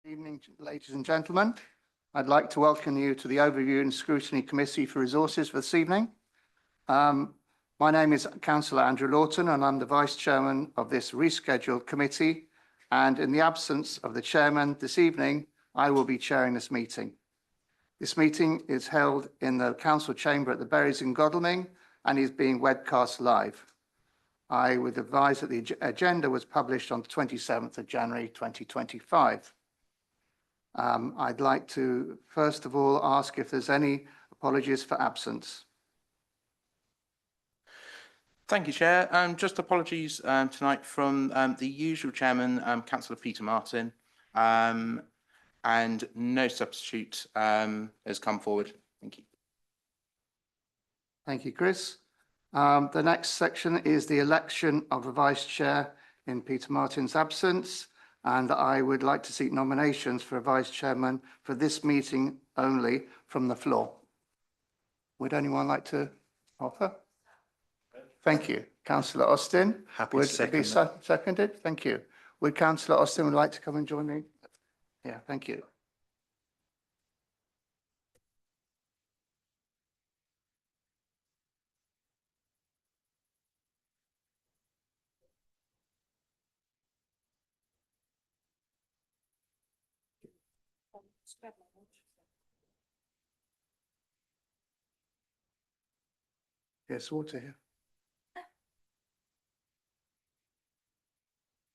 Good evening, ladies and gentlemen. I'd like to welcome you to the Overview and Scrutiny Committee for Resources for this evening. My name is Councillor Andrew Lawton and I'm the Vice Chairman of this rescheduled committee. And in the absence of the Chairman this evening, I will be chairing this meeting. This meeting is held in the Council Chamber at the Berries in Godalming and is being webcast live. I would advise that the agenda was published on the 27th of January 2025. I'd like to first of all ask if there's any apologies for absence. Thank you, Chair. Just apologies tonight from the usual Chairman, Councillor Peter Martin, and no substitute has come forward. Thank you. Thank you, Chris. The next section is the election of a Vice Chair in Peter Martin's absence. And I would like to seek nominations for a Vice Chairman for this meeting only from the floor. Would anyone like to offer? Thank you. Councillor Austin. Happy would to second it be seconded? Thank you. Would Councillor Austin would like to come and join me? Yeah, thank you. Yes, water here.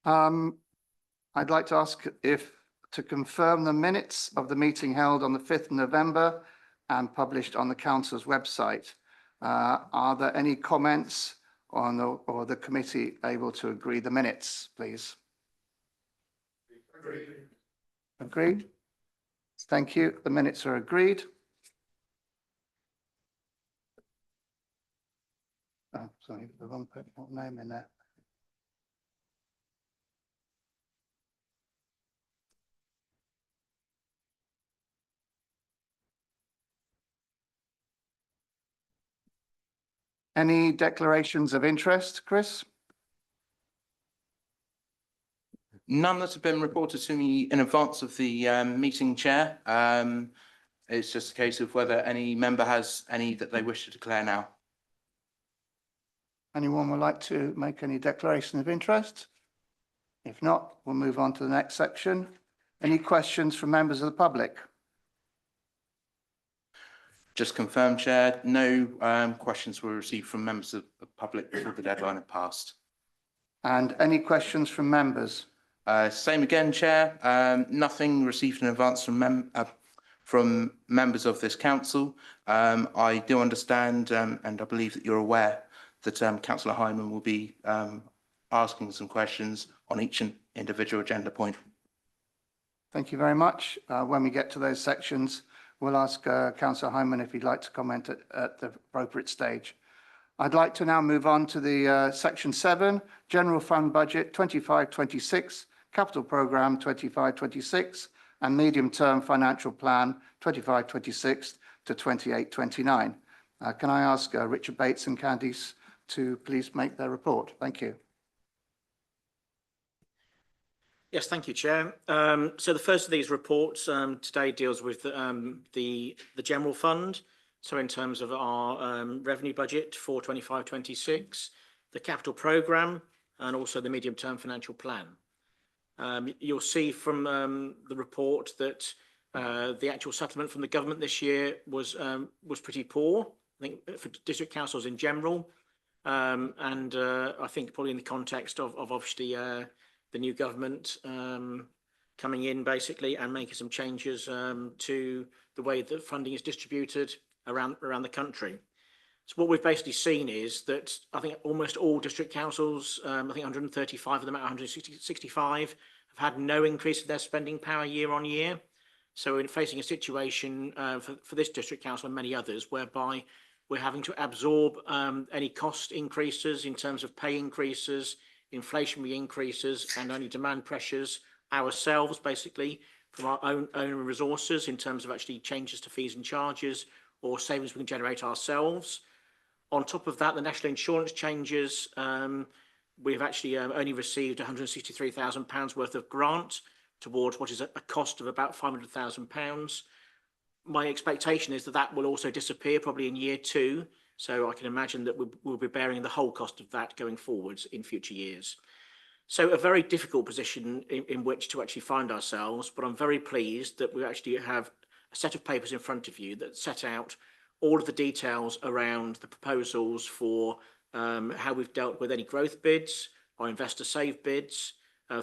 I'd like to ask if to confirm the minutes of the meeting held on the 5th of November and published on the Council's website. Are there any comments on or the committee able to agree the minutes, please? Agreed. Thank you. The minutes are agreed. Oh, sorry, the wrong name in there. Any declarations of interest, Chris? None that have been reported to me in advance of the meeting, Chair. It's just a case of whether any member has any that they wish to declare now. Anyone would like to make any declaration of interest? If not, we'll move on to the next section. Any questions from members of the public? Just confirm, Chair, no questions were received from members of the public before the deadline had passed. And any questions from members? Same again, Chair. Nothing received in advance from members of this council. I do understand and I believe that you're aware that Councillor Hyman will be asking some questions on each individual agenda point. Thank you very much. When we get to those sections, we'll ask Councillor Hyman if he'd like to comment at the appropriate stage. I'd like to now move on to the section 7, General Fund Budget 25-26, Capital Programme 25-26, and Medium Term Financial Plan 25-26 to 28-29. Can I ask Richard Bates and Candice to please make their report? Thank you. Yes, thank you, Chair. So the first of these reports today deals with the General Fund. So in terms of our revenue budget for 25-26, the Capital Programme, and also the Medium Term Financial Plan. You'll see from the report that the actual settlement from the government this year was pretty poor, I think, for district councils in general. And I think probably in the context of obviously the new government coming in basically and making some changes to the way that funding is distributed around the country. So what we've basically seen is that I think almost all district councils, I think 135 of them out of 165, have had no increase in their spending power year on year. So we're facing a situation for this district council and many others whereby we're having to absorb any cost increases in terms of pay increases, inflationary increases, and only demand pressures ourselves, basically, from our own resources in terms of actually changes to fees and charges or savings we can generate ourselves. On top of that, the national insurance changes, we've actually only received £163,000 worth of grant towards what is a cost of about £500,000. My expectation is that that will also disappear probably in year 2. So I can imagine that we'll be bearing the whole cost of that going forwards in future years. So a very difficult position in which to actually find ourselves, but I'm very pleased that we actually have a set of papers in front of you that set out all of the details around the proposals for how we've dealt with any growth bids or investor save bids,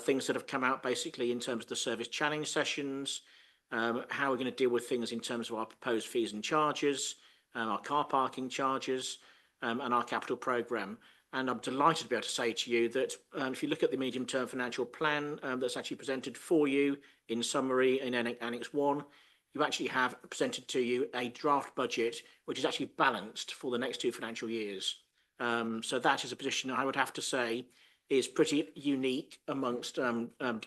things that have come out basically in terms of the service challenge sessions, how we're going to deal with things in terms of our proposed fees and charges, our car parking charges, and our capital programme. And I'm delighted to be able to say to you that if you look at the medium-term financial plan that's actually presented for you in summary in Annex 1, you actually have presented to you a draft budget which is actually balanced for the next 2 financial years. So that is a position I would have to say is pretty unique amongst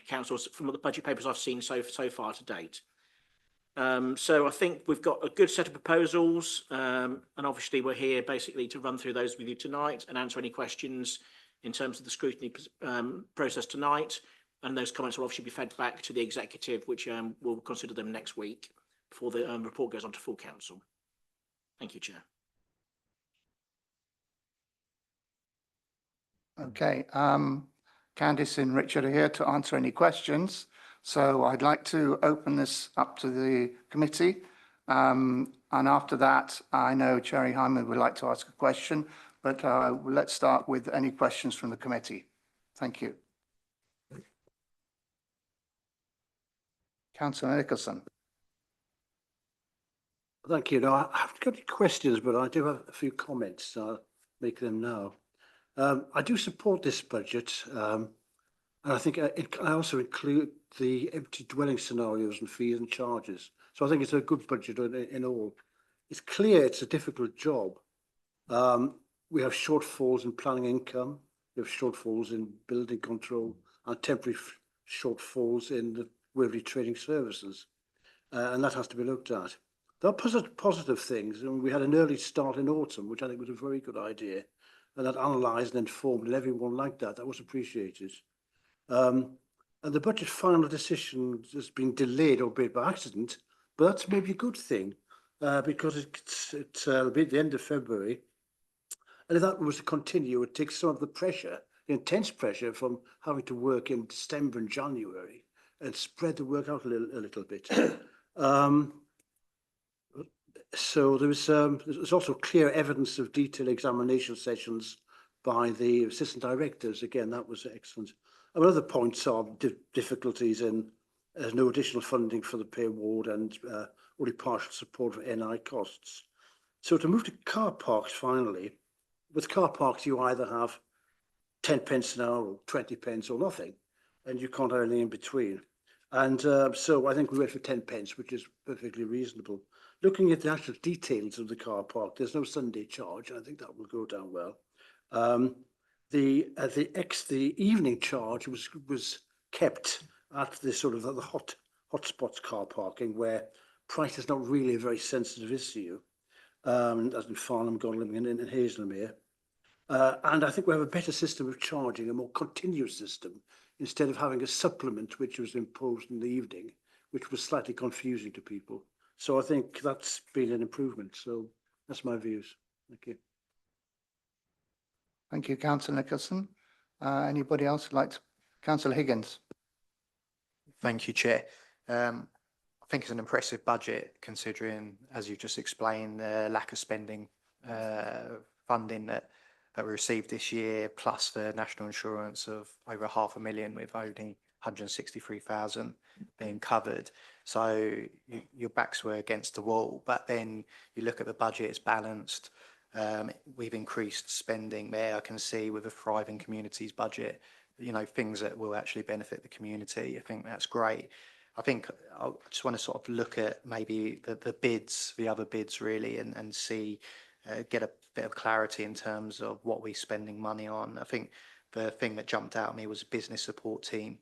councils from the budget papers I've seen so far to date. So I think we've got a good set of proposals, and obviously we're here basically to run through those with you tonight and answer any questions in terms of the scrutiny process tonight. And those comments will obviously be fed back to the executive, which will consider them next week before the report goes on to full council. Thank you, Chair. Okay, Candice and Richard are here to answer any questions. So I'd like to open this up to the committee. And after that, I know Cherry Hyman would like to ask a question, but let's start with any questions from the committee. Thank you. Councillor Nicholson. Thank you. No, I haven't got any questions, but I do have a few comments, so I'll make them now. I do support this budget, and I think I also include the empty dwelling scenarios and fees and charges. So I think it's a good budget in all. It's clear it's a difficult job. We have shortfalls in planning income, we have shortfalls in building control, and temporary shortfalls in the Waverley Trading Services, and that has to be looked at. There are positive things, and we had an early start in autumn, which I think was a very good idea, and that analysed and informed, and everyone liked that. That was appreciated. And the budget final decision has been delayed, albeit by accident, but that's maybe a good thing, because it'll be at the end of February. And if that was to continue, it takes some of the pressure, the intense pressure from having to work in December and January, and spread the work out a little bit. So there's also clear evidence of detailed examination sessions by the assistant directors. Again, that was excellent. And other points are difficulties in no additional funding for the pay award and only partial support for NI costs. So to move to car parks finally, with car parks you either have 10 pence an hour or 20 pence or nothing, and you can't have anything in between. And so I think we went for 10 pence, which is perfectly reasonable. Looking at the actual details of the car park, there's no Sunday charge. I think that will go down well. The evening charge was kept at the sort of the hotspots car parking, where price is not really a very sensitive issue, as in Farnham, Godalming and Haslemere. And I think we have a better system of charging, a more continuous system, instead of having a supplement which was imposed in the evening, which was slightly confusing to people. So I think that's been an improvement. So that's my views. Thank you. Thank you, Councillor Nicholson. Anybody else would like to? Councillor Higgins. Thank you, Chair. I think it's an impressive budget, considering, as you just explained, the lack of spending funding that we received this year, plus the national insurance of over £500,000 with only 163,000 being covered. So your backs were against the wall, but then you look at the budget, it's balanced. We've increased spending there. I can see with a thriving communities budget, you know, things that will actually benefit the community. I think that's great. I think I just want to sort of look at maybe the bids, the other bids really, and see, get a bit of clarity in terms of what we're spending money on. I think the thing that jumped out at me was a business support team,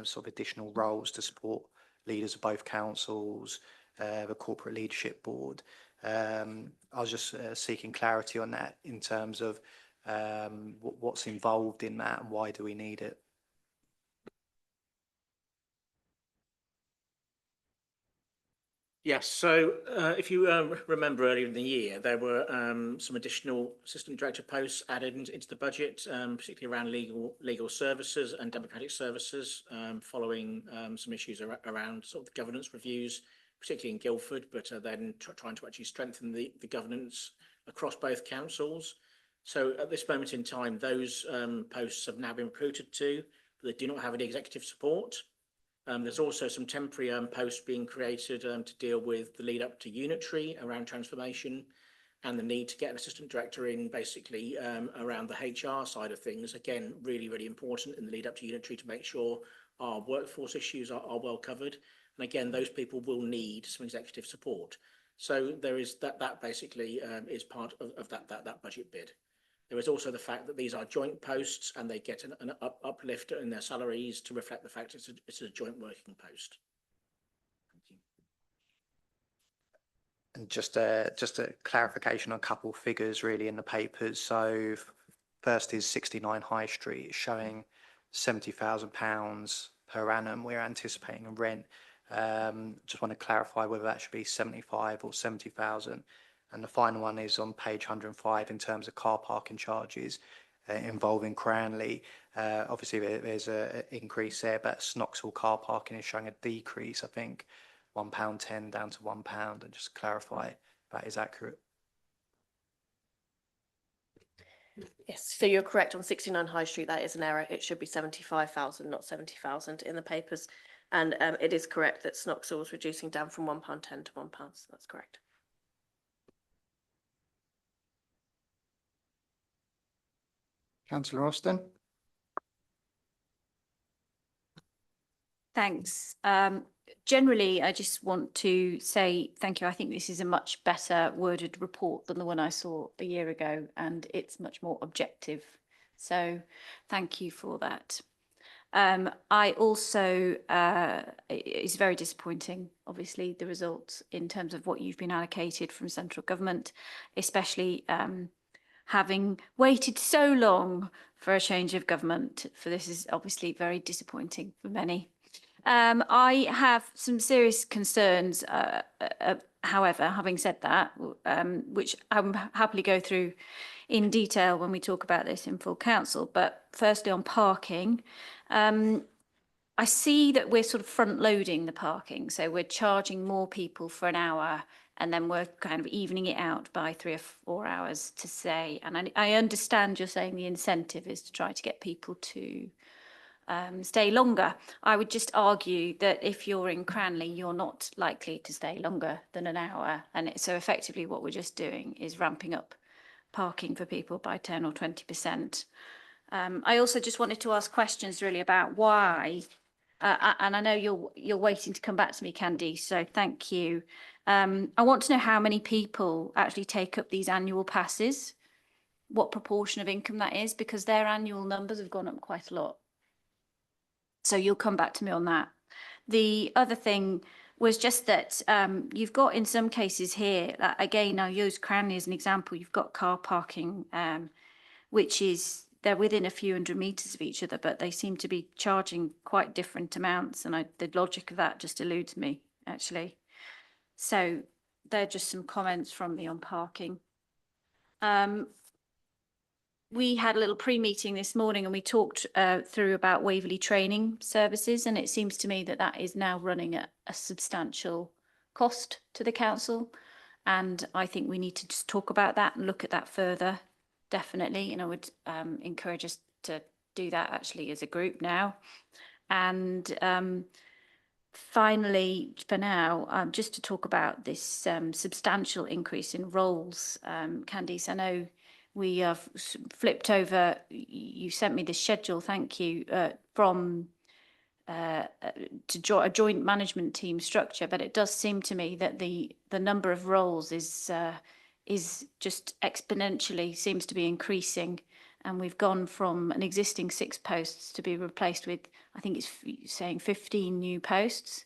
sort of additional roles to support leaders of both councils, the corporate leadership board. I was just seeking clarity on that in terms of what's involved in that and why do we need it. Yes, so if you remember earlier in the year, there were some additional assistant director posts added into the budget, particularly around legal services and democratic services, following some issues around sort of the governance reviews, particularly in Guildford, but then trying to actually strengthen the governance across both councils. So at this moment in time, those posts have now been recruited to, but they do not have any executive support. There's also some temporary posts being created to deal with the lead up to unitary around transformation and the need to get an assistant director in basically around the HR side of things. Again, really, really important in the lead up to unitary to make sure our workforce issues are well covered. And again, those people will need some executive support. So there is that basically is part of that budget bid. There is also the fact that these are joint posts and they get an uplift in their salaries to reflect the fact it's a joint working post. Thank you. And just a clarification on a couple of figures really in the papers. So first is 69 High Street showing £70,000 per annum we're anticipating in rent. Just want to clarify whether that should be 75 or 70,000. And the final one is on page 105 in terms of car parking charges involving Cranley. Obviously there's an increase there, but Snoxall car parking is showing a decrease, I think £1.10 down to £1, and just clarify if that is accurate. Yes, so you're correct on 69 High Street. That is an error. It should be 75,000, not 70,000 in the papers. And it is correct that Snoxall was reducing down from £1.10 to £1. So that's correct. Councillor Austin. Thanks. Generally, I just want to say thank you. I think this is a much better worded report than the one I saw a year ago, and it's much more objective. So thank you for that. I also, it's very disappointing, obviously, the results in terms of what you've been allocated from central government, especially having waited so long for a change of government. For this is obviously very disappointing for many. I have some serious concerns, however, having said that, which I'll happily go through in detail when we talk about this in full council. But firstly, on parking, I see that we're sort of front loading the parking. So we're charging more people for an hour and then we're kind of evening it out by 3 or 4 hours to say. And I understand you're saying the incentive is to try to get people to stay longer. I would just argue that if you're in Cranley, you're not likely to stay longer than an hour. And so effectively what we're just doing is ramping up parking for people by 10 or 20%. I also just wanted to ask questions really about why, and I know you're waiting to come back to me, Candy, so thank you. I want to know how many people actually take up these annual passes, what proportion of income that is, because their annual numbers have gone up quite a lot. So you'll come back to me on that. The other thing was just that you've got in some cases here, again, I'll use Cranley as an example, you've got car parking, which is, they're within a few hundred metres of each other, but they seem to be charging quite different amounts. And the logic of that just eludes me, actually. So they're just some comments from me on parking. We had a little pre-meeting this morning and we talked through about Waverley training services, and it seems to me that that is now running at a substantial cost to the council, and I think we need to just talk about that and look at that further, definitely, and I would encourage us to do that actually as a group now. And finally, for now, just to talk about this substantial increase in roles, Candice, I know we have flipped over, you sent me the schedule, thank you, from to a joint management team structure, but it does seem to me that the number of roles is just exponentially seems to be increasing, and we've gone from an existing 6 posts to be replaced with, I think it's saying 15 new posts.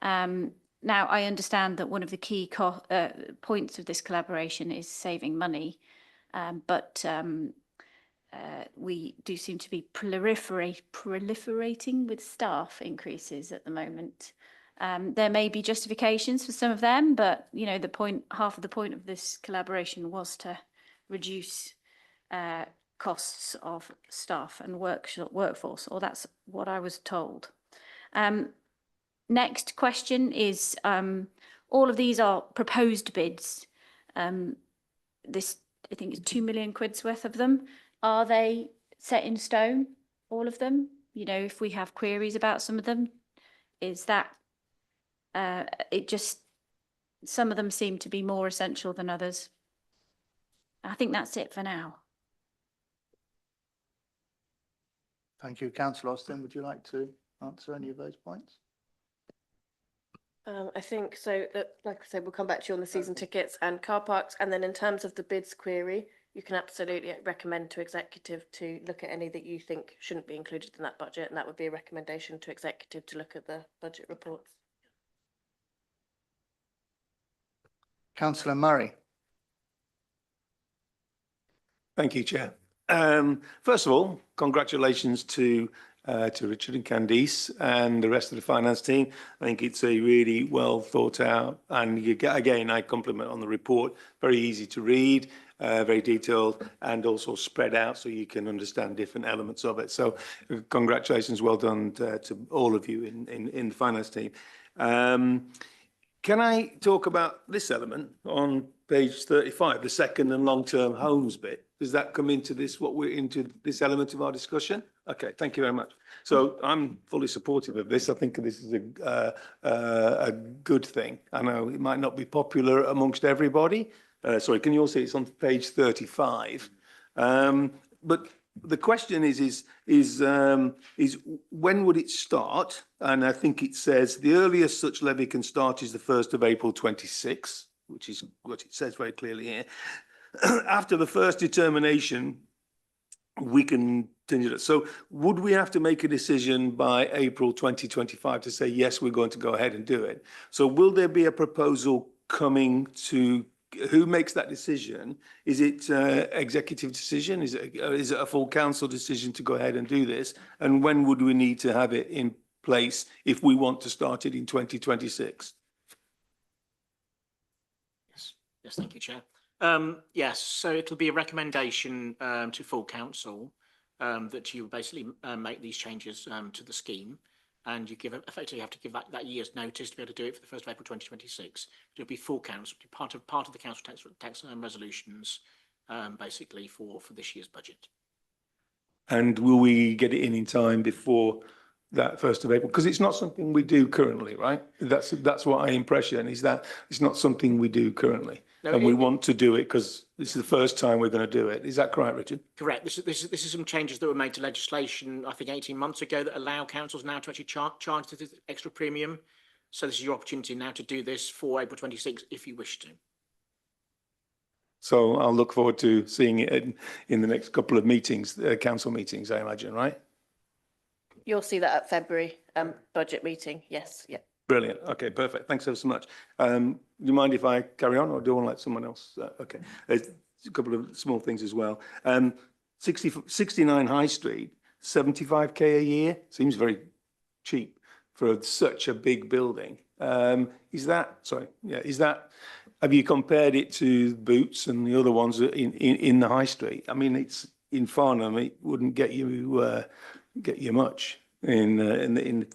Now, I understand that one of the key points of this collaboration is saving money, but we do seem to be proliferating with staff increases at the moment. There may be justifications for some of them, but you know, half of the point of this collaboration was to reduce costs of staff and workforce, or that's what I was told. Next question is, all of these are proposed bids. This, I think, is 2 million quid's worth of them. Are they set in stone, all of them? You know, if we have queries about some of them, is that, some of them seem to be more essential than others. I think that's it for now. Thank you. Councillor Austin, would you like to answer any of those points? I think so that, like I said, we'll come back to you on the season tickets and car parks. And then in terms of the bids query, you can absolutely recommend to executive to look at any that you think shouldn't be included in that budget. And that would be a recommendation to executive to look at the budget reports. Councillor Murray. Thank you, Chair. First of all, congratulations to Richard and Candice and the rest of the finance team. I think it's a really well thought out, and again, I compliment on the report. Very easy to read, very detailed, and also spread out so you can understand different elements of it. So congratulations, well done to all of you in the finance team. Can I talk about this element on page 35, the second and long-term homes bit? Does that come into this, what we're into this element of our discussion? Okay, thank you very much. So I'm fully supportive of this. I think this is a good thing. I know it might not be popular amongst everybody. Sorry, can you all see it's on page 35? But the question is when would it start? And I think it says the earliest such levy can start is the 1st of April 26, which is what it says very clearly here. After the first determination, we can continue it. So would we have to make a decision by April 2025 to say, yes, we're going to go ahead and do it? So will there be a proposal coming to, who makes that decision? Is it executive decision? Is it a full council decision to go ahead and do this? And when would we need to have it in place if we want to start it in 2026? Yes, thank you, Chair. Yes, so it'll be a recommendation to full council that you basically make these changes to the scheme, and you effectively have to give that year's notice to be able to do it for the 1st of April 2026. It'll be full council, part of the council tax resolutions, basically for this year's budget. And will we get it in time before that 1st of April? Because it's not something we do currently, right? That's what my impression is, that it's not something we do currently. No, and we want to do it because this is the first time we're going to do it. Is that correct, Richard? Correct. This is some changes that were made to legislation, I think 18 months ago, that allow councils now to actually charge this extra premium. So this is your opportunity now to do this for April 26 if you wish to. So I'll look forward to seeing it in the next couple of meetings, council meetings, I imagine, right? You'll see that at February budget meeting. Yes. Yeah. Brilliant. Okay, perfect. Thanks ever so much. Do you mind if I carry on, or do you want to let someone else? Okay. There's a couple of small things as well. 69 High Street, 75k a year seems very cheap for such a big building. Is that, sorry, yeah, is that, have you compared it to Boots and the other ones in the High Street? I mean, it's in Farnham, it wouldn't get you much in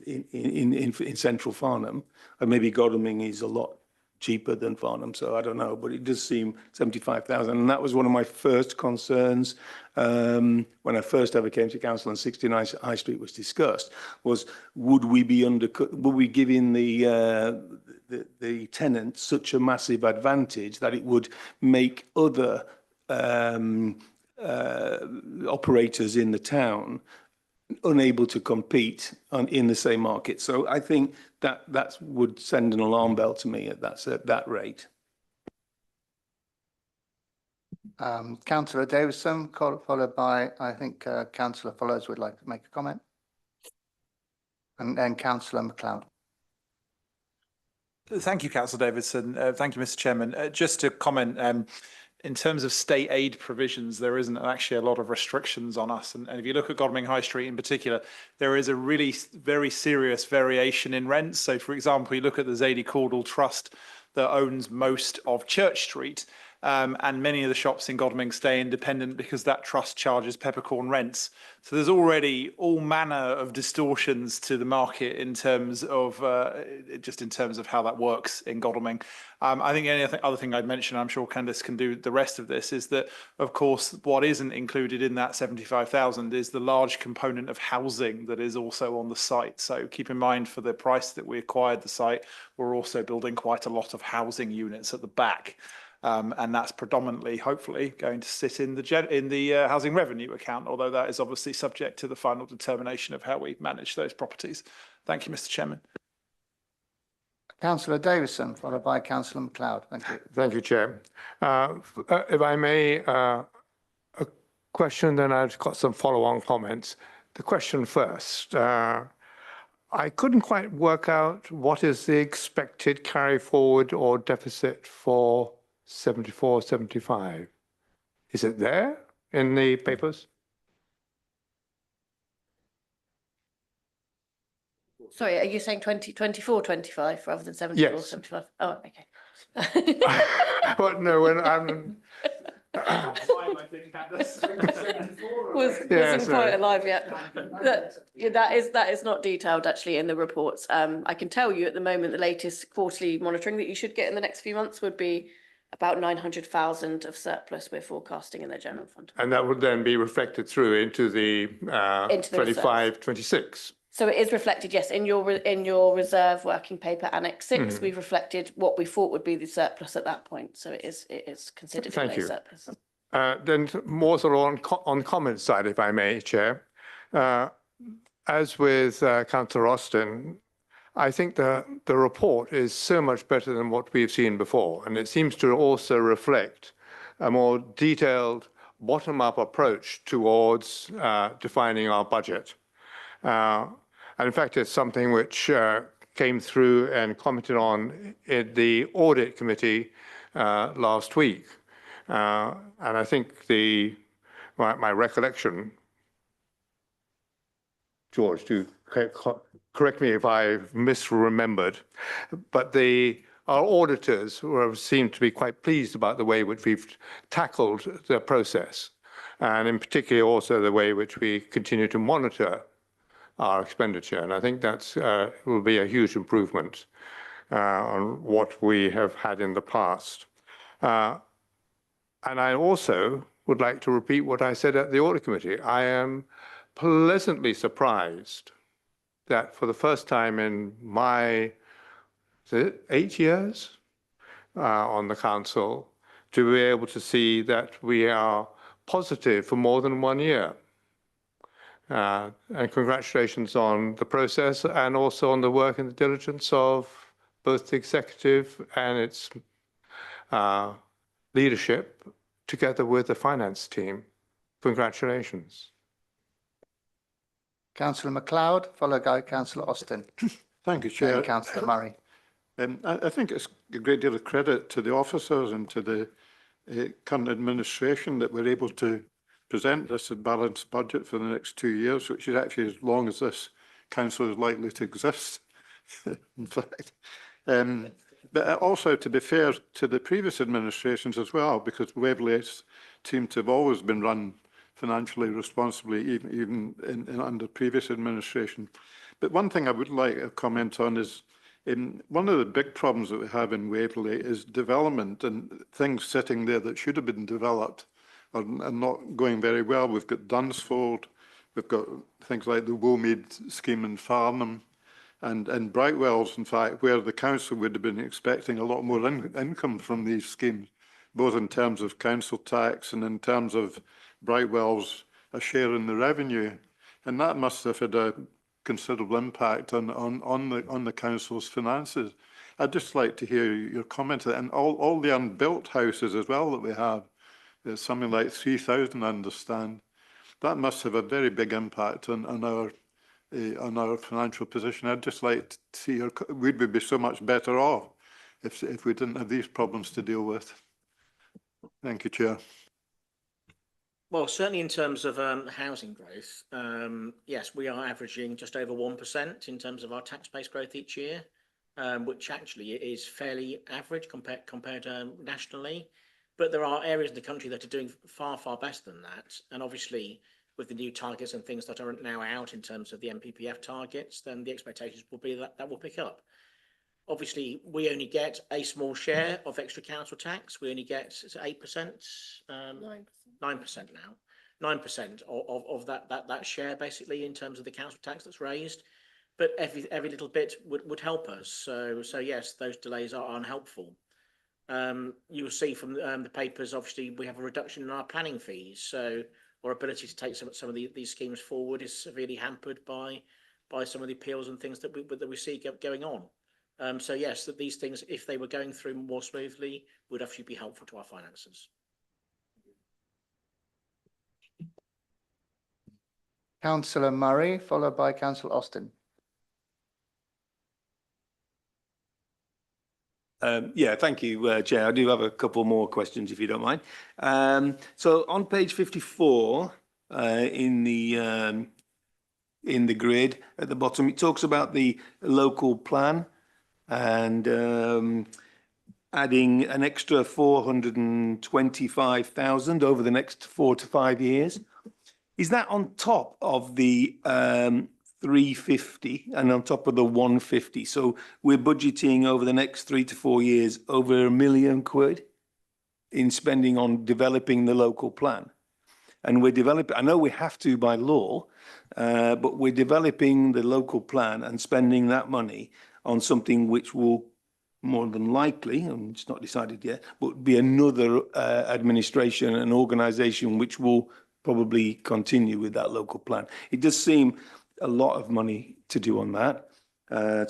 central Farnham, and maybe Godalming is a lot cheaper than Farnham, so I don't know, but it does seem 75,000, and that was one of my first concerns when I first ever came to council and 69 High Street was discussed, was would we be would we give in the tenant such a massive advantage that it would make other operators in the town unable to compete in the same market. So I think that would send an alarm bell to me at that rate. Councillor Davison, followed by, I think, Councillor Follows would like to make a comment. And then Councillor MacLeod. Thank you, Councillor Davidson. Thank you, Mr. Chairman. Just to comment, in terms of state aid provisions, there isn't actually a lot of restrictions on us. And if you look at Godalming High Street in particular, there is a really very serious variation in rents. So, for example, you look at the Zadie Caudle Trust that owns most of Church Street, and many of the shops in Godalming stay independent because that trust charges peppercorn rents. So there's already all manner of distortions to the market in terms of just in terms of how that works in Godalming. I think any other thing I'd mention, I'm sure Candice can do the rest of this, is that, of course, what isn't included in that 75,000 is the large component of housing that is also on the site. So keep in mind, for the price that we acquired the site, we're also building quite a lot of housing units at the back. And that's predominantly, hopefully, going to sit in the housing revenue account, although that is obviously subject to the final determination of how we manage those properties. Thank you, Mr. Chairman. Councillor Davison, followed by Councillor MacLeod. Thank you. Thank you, Chair. If I may, a question, then I've got some follow-on comments. The question first. I couldn't quite work out what is the expected carry forward or deficit for 74, 75. Is it there in the papers? Sorry, are you saying 2024, 25 rather than 74, Yes. 75? Oh, okay. Well, no, when I'm... Wasn't quite alive yet. That is not detailed actually in the reports. I can tell you at the moment, the latest quarterly monitoring that you should get in the next few months would be about 900,000 of surplus we're forecasting in the general fund. And that would then be reflected through into the 25, 26. So it is reflected, yes, in your reserve working paper Annex 6, we've reflected what we thought would be the surplus at that point. So it is considered Thank a you. surplus. Then more sort of on comment side, if I may, Chair. As with Councillor Austin, I think the report is so much better than what we've seen before, and it seems to also reflect a more detailed bottom-up approach towards defining our budget. And in fact, it's something which came through and commented on in the audit committee last week. And I think my recollection, George, do correct me if I've misremembered, but our auditors seem to be quite pleased about the way which we've tackled the process, and in particular also the way which we continue to monitor our expenditure. And I think that's will be a huge improvement on what we have had in the past. And I also would like to repeat what I said at the audit committee. I am pleasantly surprised that for the first time in my 8 years on the council, to be able to see that we are positive for more than 1 year. And congratulations on the process and also on the work and the diligence of both the executive and its leadership together with the finance team. Congratulations. Councillor MacLeod, followed by Councillor Austin. Thank you, Chair. And Councillor Murray. I think it's a great deal of credit to the officers and to the current administration that we're able to present this balanced budget for the next 2 years, which is actually as long as this council is likely to exist, in fact. But also, to be fair to the previous administrations as well, because Waverley seemed to have always been run financially responsibly, even under previous administration. But one thing I would like to comment on is one of the big problems that we have in Waverley is development and things sitting there that should have been developed are not going very well. We've got Dunsfold, we've got things like the Woolmead scheme in Farnham, and Brightwells, in fact, where the council would have been expecting a lot more income from these schemes, both in terms of council tax and in terms of Brightwell's a share in the revenue. And that must have had a considerable impact on the council's finances. I'd just like to hear your comment, and all the unbuilt houses as well that we have. There's something like 3,000, I understand. That must have a very big impact on our financial position. I'd just like to see would we be so much better off if we didn't have these problems to deal with? Thank you, Chair. Well, certainly in terms of housing growth, yes, we are averaging just over 1% in terms of our tax base growth each year, which actually is fairly average compared nationally. But there are areas of the country that are doing far, far better than that. And obviously, with the new targets and things that are now out in terms of the MPPF targets, then the expectations will be that that will pick up. Obviously, we only get a small share of extra council tax. We only get 8%, 9% now, 9% of that share basically in terms of the council tax that's raised. But every little bit would help us. So yes, those delays are unhelpful. You will see from the papers, obviously, we have a reduction in our planning fees. So our ability to take some of these schemes forward is severely hampered by some of the appeals and things that we see going on. So yes, that these things, if they were going through more smoothly, would actually be helpful to our finances. Councillor Murray, followed by Councillor Austin. Yeah, thank you, Chair. I do have a couple more questions, if you don't mind. So on page 54, in the grid at the bottom, it talks about the local plan and adding an extra 425,000 over the next 4 to 5 years. Is that on top of the 350 and on top of the 150? So we're budgeting over the next 3 to 4 years over £1 million in spending on developing the local plan. And we're developing, I know we have to by law, but we're developing the local plan and spending that money on something which will more than likely, and it's not decided yet, but be another administration and organisation which will probably continue with that local plan. It does seem a lot of money to do on that.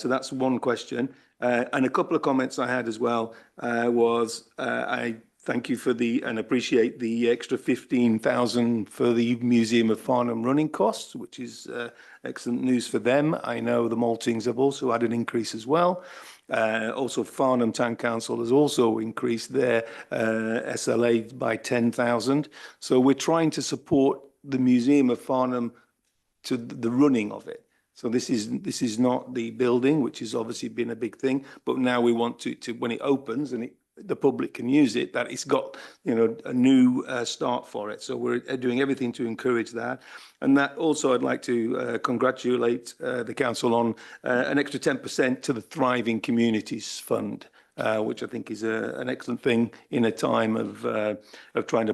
So that's one question. And a couple of comments I had as well was I thank you for and appreciate the extra 15,000 for the Museum of Farnham running costs, which is excellent news for them. I know the Maltings have also had an increase as well. Also, Farnham Town Council has also increased their SLA by 10,000. So we're trying to support the Museum of Farnham to the running of it. So this is not the building, which has obviously been a big thing, but now we want to when it opens and the public can use it, that it's got, you know, a new start for it. So we're doing everything to encourage that. And that also, I'd like to congratulate the council on an extra 10% to the Thriving Communities Fund, which I think is an excellent thing in a time of trying to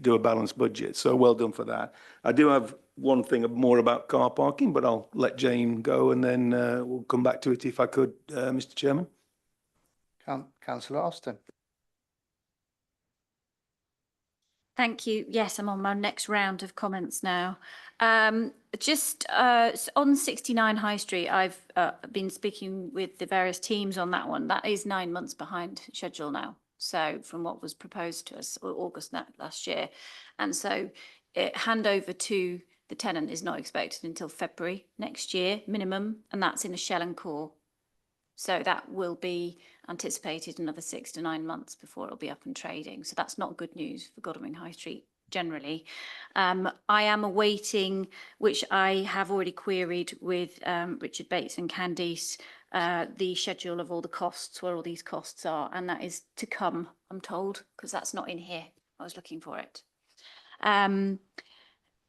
do a balanced budget. So well done for that. I do have one thing more about car parking, but I'll let Jane go and then we'll come back to it if I could, Mr. Chairman. Councillor Austin. Thank you. Yes, I'm on my next round of comments now. Just on 69 High Street, I've been speaking with the various teams on that one. That is 9 months behind schedule now. So from what was proposed to us August last year. And so handover to the tenant is not expected until February next year minimum. And that's in a shell and core. So that will be anticipated another 6 to 9 months before it'll be up and trading. So that's not good news for Godalming High Street generally. I am awaiting, which I have already queried with Richard Bates and Candice, the schedule of all the costs, where all these costs are, and that is to come, I'm told, because that's not in here. I was looking for it.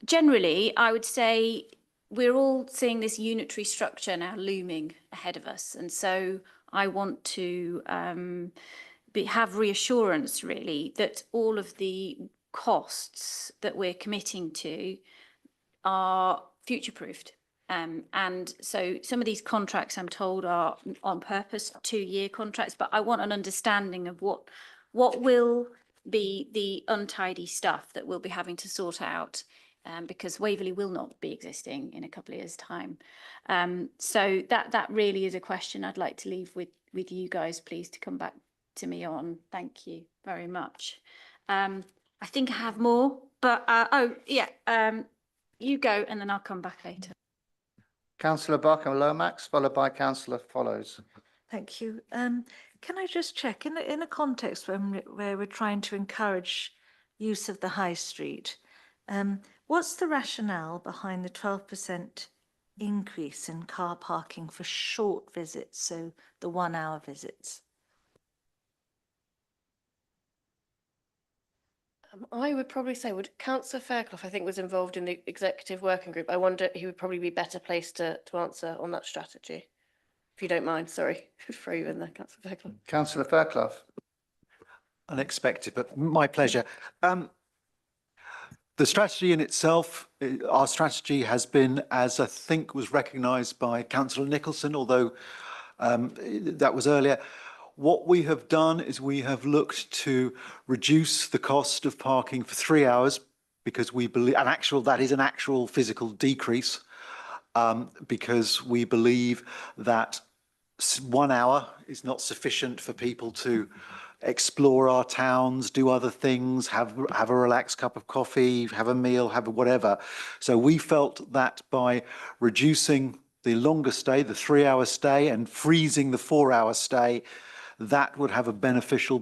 Generally, I would say we're all seeing this unitary structure now looming ahead of us. And so I want to have reassurance, really, that all of the costs that we're committing to are future-proofed. And so some of these contracts, I'm told, are on purpose 2-year contracts, but I want an understanding of what will be the untidy stuff that we'll be having to sort out. Because Waverley will not be existing in a couple of years' time. So that really is a question I'd like to leave with you guys, please, to come back to me on. Thank you very much. I think I have more, but you go and then I'll come back later. Councillor Barker Lomax, followed by Councillor Follows. Thank you. Can I just check, in a context where we're trying to encourage use of the high street, what's the rationale behind the 12% increase in car parking for short visits, so the 1 hour visits? I would probably say, would Councillor Fairclough, I think, was involved in the executive working group. I wonder he would probably be better placed to answer on that strategy. If you don't mind, sorry, throw you in there, Councillor Fairclough. Councillor Fairclough. Unexpected, but my pleasure. The strategy in itself, our strategy has been, as I think was recognised by Councillor Nicholson, although that was earlier. What we have done is we have looked to reduce the cost of parking for 3 hours, because we believe that is an actual physical decrease, because we believe that 1 hour is not sufficient for people to explore our towns, do other things, have a relaxed cup of coffee, have a meal, have whatever. So we felt that by reducing the longer stay, the 3 hour stay, and freezing the 4 hour stay, that would have a beneficial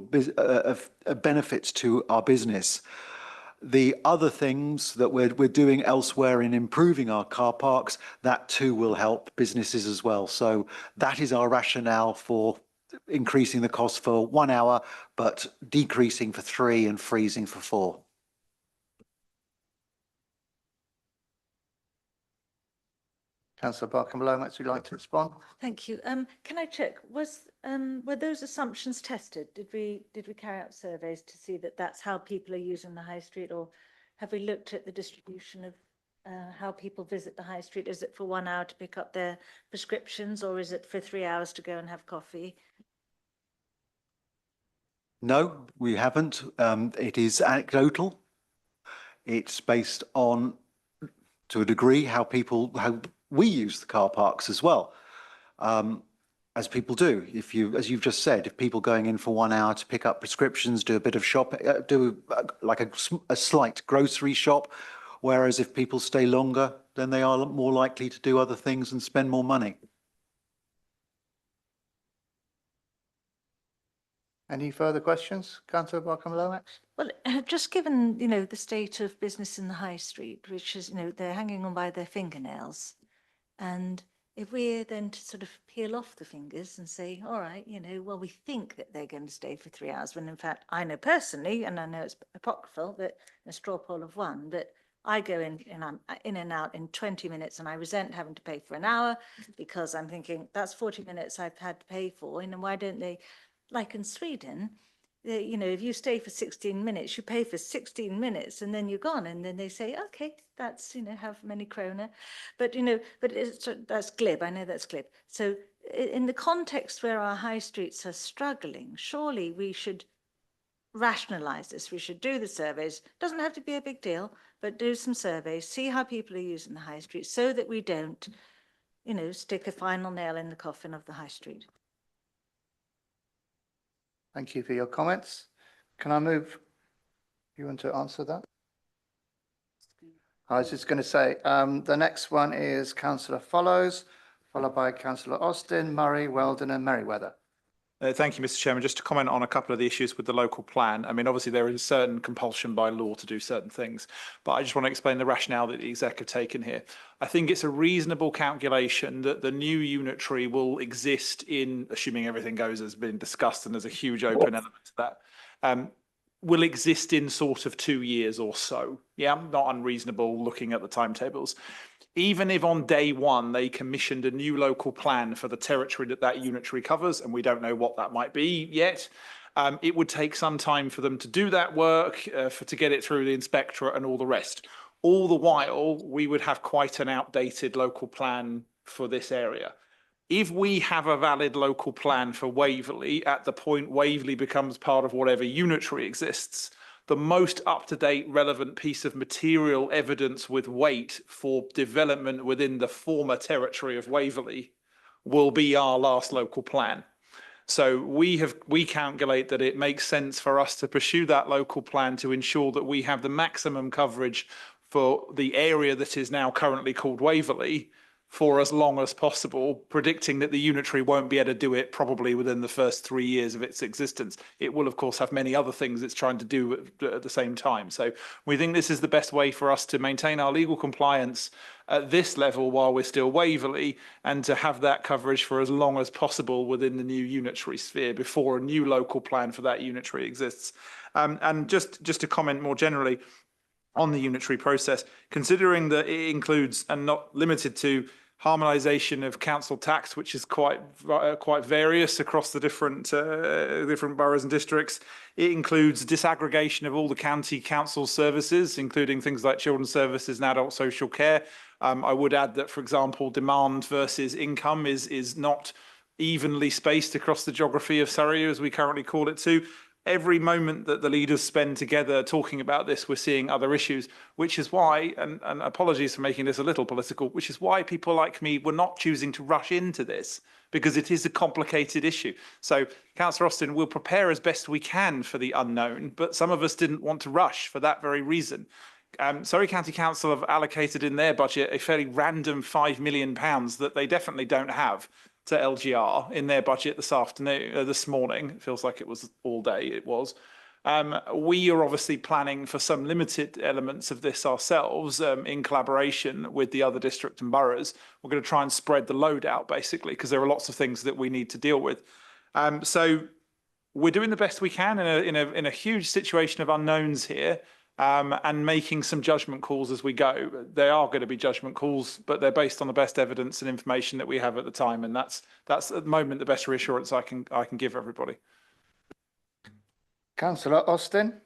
benefits to our business. The other things that we're doing elsewhere in improving our car parks, that too will help businesses as well. So that is our rationale for increasing the cost for 1 hour, but decreasing for 3 and freezing for 4. Councillor Barkham-Lomax, would you like to respond? Thank you. Can I check, were those assumptions tested? Did we carry out surveys to see that that's how people are using the high street, or have we looked at the distribution of how people visit the high street? Is it for 1 hour to pick up their prescriptions, or is it for 3 hours to go and have coffee? No, we haven't. It is anecdotal. It's based on, to a degree, how we use the car parks as well, as people do. As you've just said, if people going in for 1 hour to pick up prescriptions, do a bit of shopping, do like a slight grocery shop, whereas if people stay longer, then they are more likely to do other things and spend more money. Any further questions, Councillor Barkham-Lomax? Well, just given, the state of business in the high street, which is, they're hanging on by their fingernails. And if we're then to sort of peel off the fingers and say, all right, well, we think that they're going to stay for 3 hours, when in fact, I know personally, and I know it's apocryphal, but a straw poll of 1, that I go in and I'm in and out in 20 minutes and I resent having to pay for an hour, because I'm thinking that's 40 minutes I've had to pay for. And why don't they, like in Sweden, if you stay for 16 minutes, you pay for 16 minutes and then you're gone. And then they say, okay, that's, however many krona. But, that's glib. I know that's glib. So in the context where our high streets are struggling, surely we should rationalize this. We should do the surveys. Doesn't have to be a big deal, but do some surveys, see how people are using the high street, so that we don't, stick a final nail in the coffin of the high street. Thank you for your comments. Can I move? You want to answer that? I was just going to say, the next one is Councillor Follows, followed by Councillor Austin, Murray, Weldon and Merriweather. Thank you, Mr. Chairman. Just to comment on a couple of the issues with the local plan. I mean, obviously there is certain compulsion by law to do certain things, but I just want to explain the rationale that the exec have taken here. I think it's a reasonable calculation that the new unitary will exist in, assuming everything goes as been discussed and there's a huge open element to that, will exist in sort of 2 years or so. Yeah, not unreasonable looking at the timetables. Even if on day 1 they commissioned a new local plan for the territory that unitary covers, and we don't know what that might be yet, it would take some time for them to do that work, to get it through the inspectorate and all the rest. All the while, we would have quite an outdated local plan for this area. If we have a valid local plan for Waverley, at the point Waverley becomes part of whatever unitary exists, the most up-to-date relevant piece of material evidence with weight for development within the former territory of Waverley will be our last local plan. So we calculate that it makes sense for us to pursue that local plan to ensure that we have the maximum coverage for the area that is now currently called Waverley for as long as possible, predicting that the unitary won't be able to do it probably within the first 3 years of its existence. It will, of course, have many other things it's trying to do at the same time. So we think this is the best way for us to maintain our legal compliance at this level while we're still Waverley, and to have that coverage for as long as possible within the new unitary sphere before a new local plan for that unitary exists. And just to comment more generally on the unitary process, considering that it includes and not limited to harmonisation of council tax, which is quite various across the different boroughs and districts. It includes disaggregation of all the county council services, including things like children's services and adult social care. I would add that, for example, demand versus income is not evenly spaced across the geography of Surrey, as we currently call it to. Every moment that the leaders spend together talking about this, we're seeing other issues, which is why, and apologies for making this a little political, which is why people like me were not choosing to rush into this, because it is a complicated issue. So, Councillor Austin, we'll prepare as best we can for the unknown, but some of us didn't want to rush for that very reason. Surrey County Council have allocated in their budget a fairly random £5 million that they definitely don't have to LGR in their budget this morning. It feels like it was all day. It was. We are obviously planning for some limited elements of this ourselves in collaboration with the other district and boroughs. We're going to try and spread the load out, basically, because there are lots of things that we need to deal with. So we're doing the best we can in a huge situation of unknowns here. And making some judgment calls as we go. They are going to be judgment calls, but they're based on the best evidence and information that we have at the time, and that's at the moment the best reassurance I can give everybody. Councillor Austin.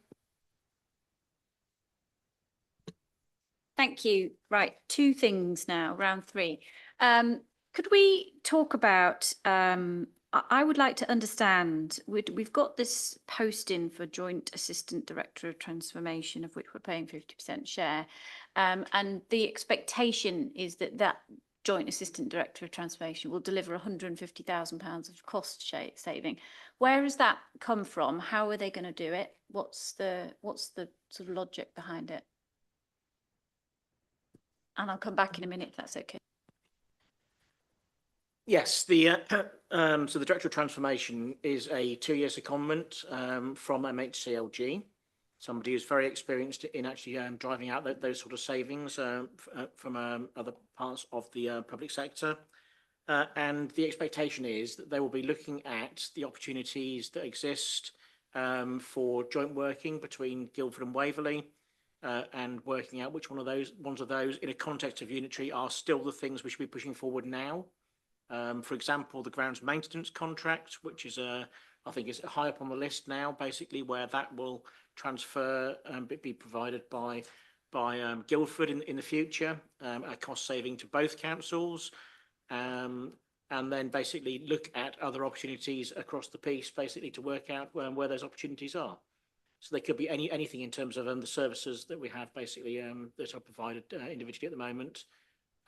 Thank you. Right, two things now, round three. Could we talk about, I would like to understand, we've got this posting for Joint Assistant Director of Transformation, of which we're paying 50% share. And the expectation is that Joint Assistant Director of Transformation will deliver £150,000 of cost saving. Where has that come from? How are they going to do it? What's the sort of logic behind it? And I'll come back in a minute if that's okay. Yes, so the Director of Transformation is a 2-year secondment from MHCLG, somebody who's very experienced in actually driving out those sort of savings from other parts of the public sector. And the expectation is that they will be looking at the opportunities that exist for joint working between Guildford and Waverley, and working out which ones of those in a context of unitary are still the things we should be pushing forward now. For example, the grounds maintenance contract, which is I think is high up on the list now, basically, where that will transfer and be provided by Guildford in the future, a cost saving to both councils, and then basically look at other opportunities across the piece, basically to work out where those opportunities are. So they could be anything in terms of the services that we have basically that are provided individually at the moment.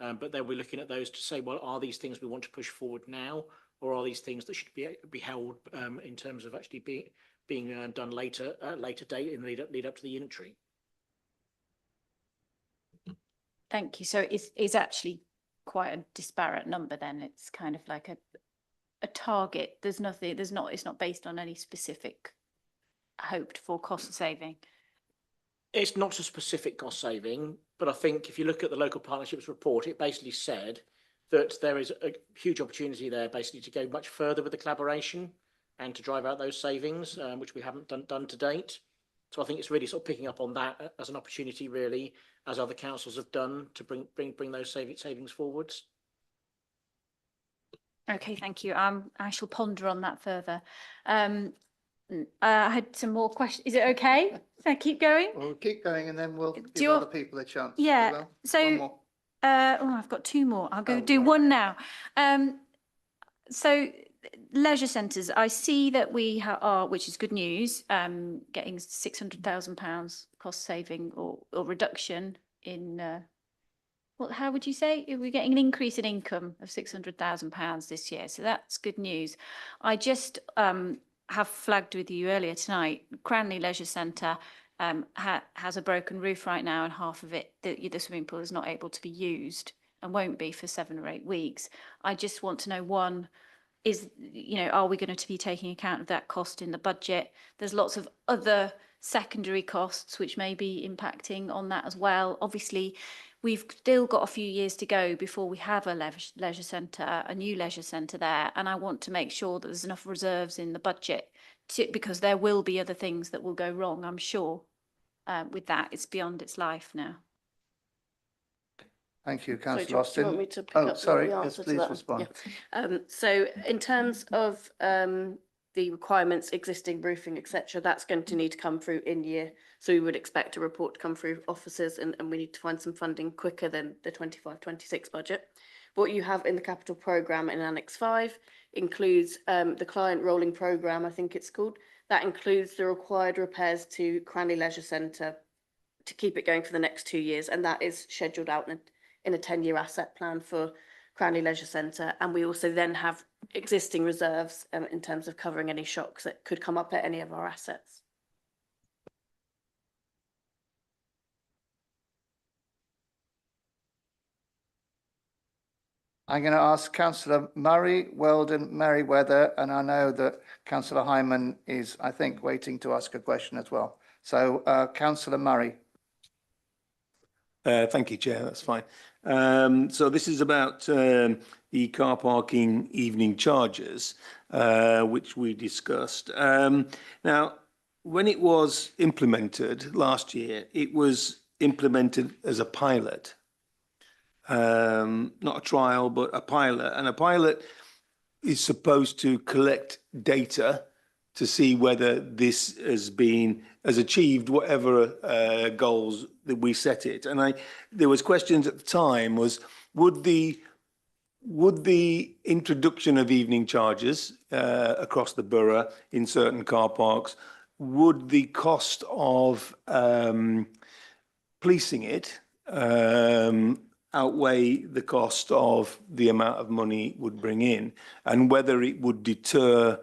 But then we're looking at those to say, well, are these things we want to push forward now, or are these things that should be held in terms of actually being done later date in the lead up to the unitary? Thank you. So it's actually quite a disparate number then. It's kind of like a target. It's not based on any specific hoped for cost saving. It's not a specific cost saving, but I think if you look at the local partnerships report, it basically said that there is a huge opportunity there basically to go much further with the collaboration and to drive out those savings, which we haven't done to date. So I think it's really sort of picking up on that as an opportunity, really, as other councils have done, to bring those savings forwards. Okay, thank you. I shall ponder on that further. I had some more questions. Is it okay? Can I keep going? We'll keep going and then we'll give you other people a chance. Yeah. As well. So, one more. I've got two more. I'll go do right. one now. So leisure centres, I see that we are, which is good news, getting £600,000 cost saving or reduction in. How would you say? We're getting an increase in income of £600,000 this year, so that's good news. I just have flagged with you earlier tonight, Cranley Leisure Centre has a broken roof right now, and half of it, the swimming pool, is not able to be used. and won't be for 7 or 8 weeks. I just want to know, one, are we going to be taking account of that cost in the budget? There's lots of other secondary costs which may be impacting on that as well. Obviously, we've still got a few years to go before we have a leisure centre, a new leisure centre there, and I want to make sure that there's enough reserves in the budget because there will be other things that will go wrong, I'm sure. With that, it's beyond its life now. Thank you, Sorry, councillor do you want Austin. me to pick Oh, up sorry, the yes, answer to please that? respond. Yeah. So in terms of the requirements, existing roofing, etc., that's going to need to come through in year. So we would expect a report to come through officers, and we need to find some funding quicker than the 25-26 budget. What you have in the capital programme in Annex 5 includes the client rolling programme, I think it's called. That includes the required repairs to Cranley Leisure Centre to keep it going for the next 2 years, and that is scheduled out in a 10-year asset plan for Cranley Leisure Centre. And we also then have existing reserves in terms of covering any shocks that could come up at any of our assets. I'm going to ask councillor Murray, Weldon, Merriweather, and I know that councillor Hyman is, I think, waiting to ask a question as well. So, councillor Murray. Thank you, Chair. That's fine. So this is about the car parking evening charges, which we discussed. Now, when it was implemented last year, it was implemented as a pilot. Not a trial, but a pilot. And a pilot is supposed to collect data to see whether this has achieved whatever goals that we set it. And there was questions at the time was, would the introduction of evening charges across the borough in certain car parks, would the cost of policing it outweigh the cost of the amount of money it would bring in, and whether it would deter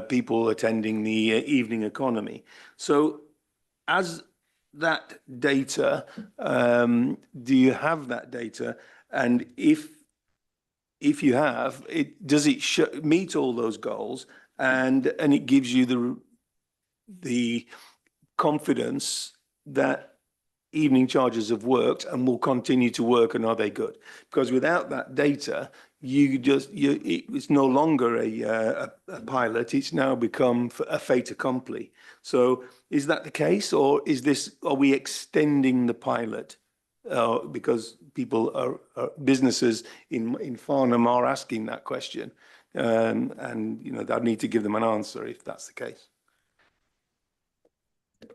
people attending the evening economy? So as that data, do you have that data? And if you have, does it meet all those goals? And it gives you the confidence that evening charges have worked and will continue to work, and are they good? Because without that data, it's no longer a pilot. It's now become a fait accompli. So is that the case, or are we extending the pilot? Because businesses in Farnham are asking that question, and I need to give them an answer if that's the case.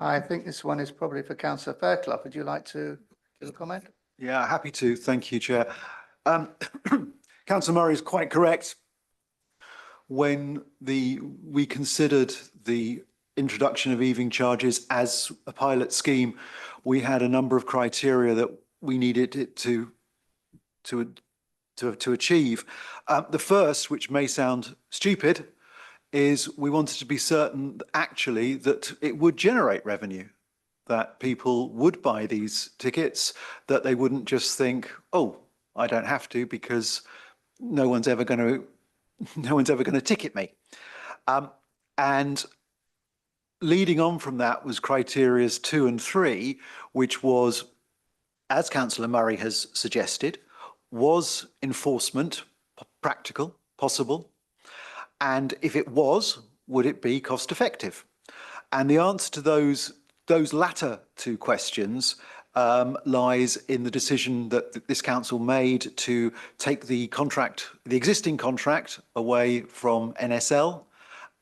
I think this one is probably for councillor Fairclough. Would you like to give a comment? Yeah, happy to. Thank you, Chair. Councillor Murray is quite correct. When we considered the introduction of evening charges as a pilot scheme, we had a number of criteria that we needed it to achieve. The first, which may sound stupid, is we wanted to be certain actually that it would generate revenue, that people would buy these tickets, that they wouldn't just think, oh, I don't have to because no one's ever going to ticket me. And leading on from that was criterias 2 and 3, which was, as Councillor Murray has suggested, was enforcement practical, possible? And if it was, would it be cost effective? And the answer to those latter two questions lies in the decision that this council made to take the existing contract away from NSL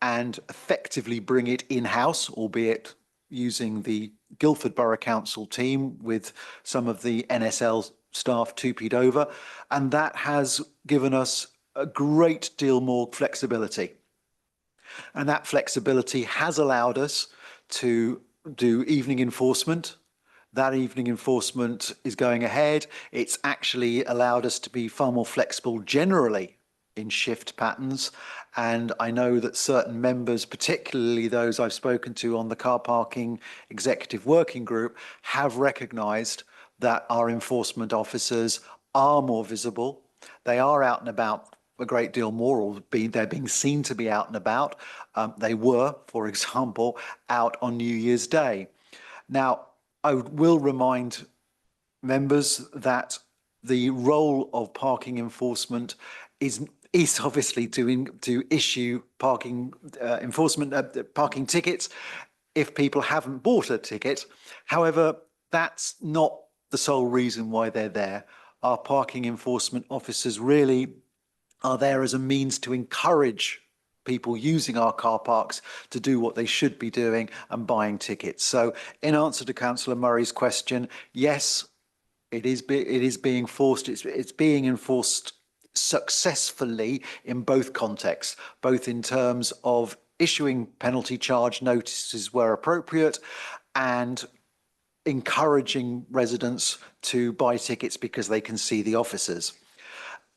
and effectively bring it in-house, albeit using the Guildford Borough Council team with some of the NSL staff two-peed over. And that has given us a great deal more flexibility. And that flexibility has allowed us to do evening enforcement. That evening enforcement is going ahead. It's actually allowed us to be far more flexible generally in shift patterns. And I know that certain members, particularly those I've spoken to on the car parking executive working group, have recognised that our enforcement officers are more visible. They are out and about a great deal more, or they're being seen to be out and about. They were, for example, out on New Year's Day. Now, I will remind members that the role of parking enforcement is obviously to issue parking parking tickets if people haven't bought a ticket. However, that's not the sole reason why they're there. Our parking enforcement officers really are there as a means to encourage people using our car parks to do what they should be doing and buying tickets. So in answer to Councillor Murray's question, yes, it is being forced. It's being enforced successfully in both contexts, both in terms of issuing penalty charge notices where appropriate and encouraging residents to buy tickets because they can see the officers.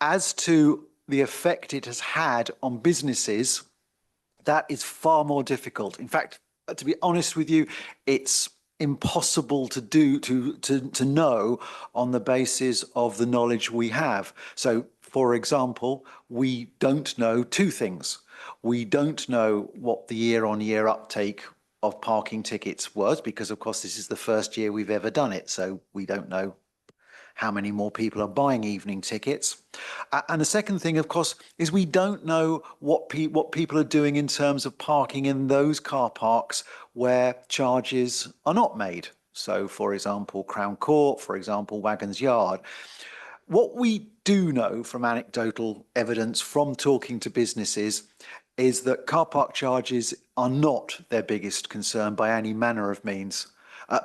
As to the effect it has had on businesses, that is far more difficult. In fact, to be honest with you, it's impossible to know on the basis of the knowledge we have. So, for example, we don't know two things. We don't know what the year-on-year uptake of parking tickets was, because of course this is the first year we've ever done it, so we don't know how many more people are buying evening tickets. And the second thing, of course, is we don't know what people are doing in terms of parking in those car parks where charges are not made. So, for example, Crown Court, for example, Wagons Yard. What we do know from anecdotal evidence from talking to businesses is that car park charges are not their biggest concern by any manner of means.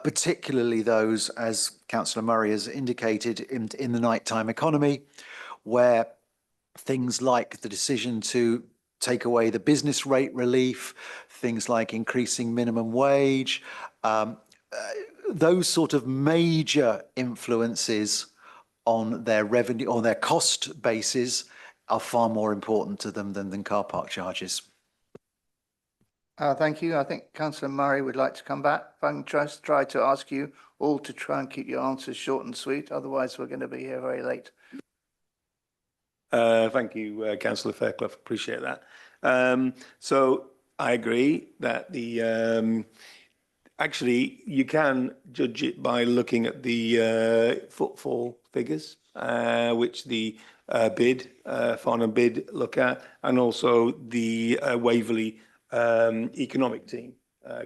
Particularly those, as Councillor Murray has indicated, in the nighttime economy, where things like the decision to take away the business rate relief, things like increasing minimum wage, those sort of major influences on their revenue, on their cost bases, are far more important to them than car park charges. Thank you. I think Councillor Murray would like to come back. If I can just try to ask you all to try and keep your answers short and sweet, otherwise we're going to be here very late. Thank you, Councillor Fairclough. Appreciate that. So I agree that actually you can judge it by looking at the footfall figures, which the Farnham bid look at, and also the Waverley economic team.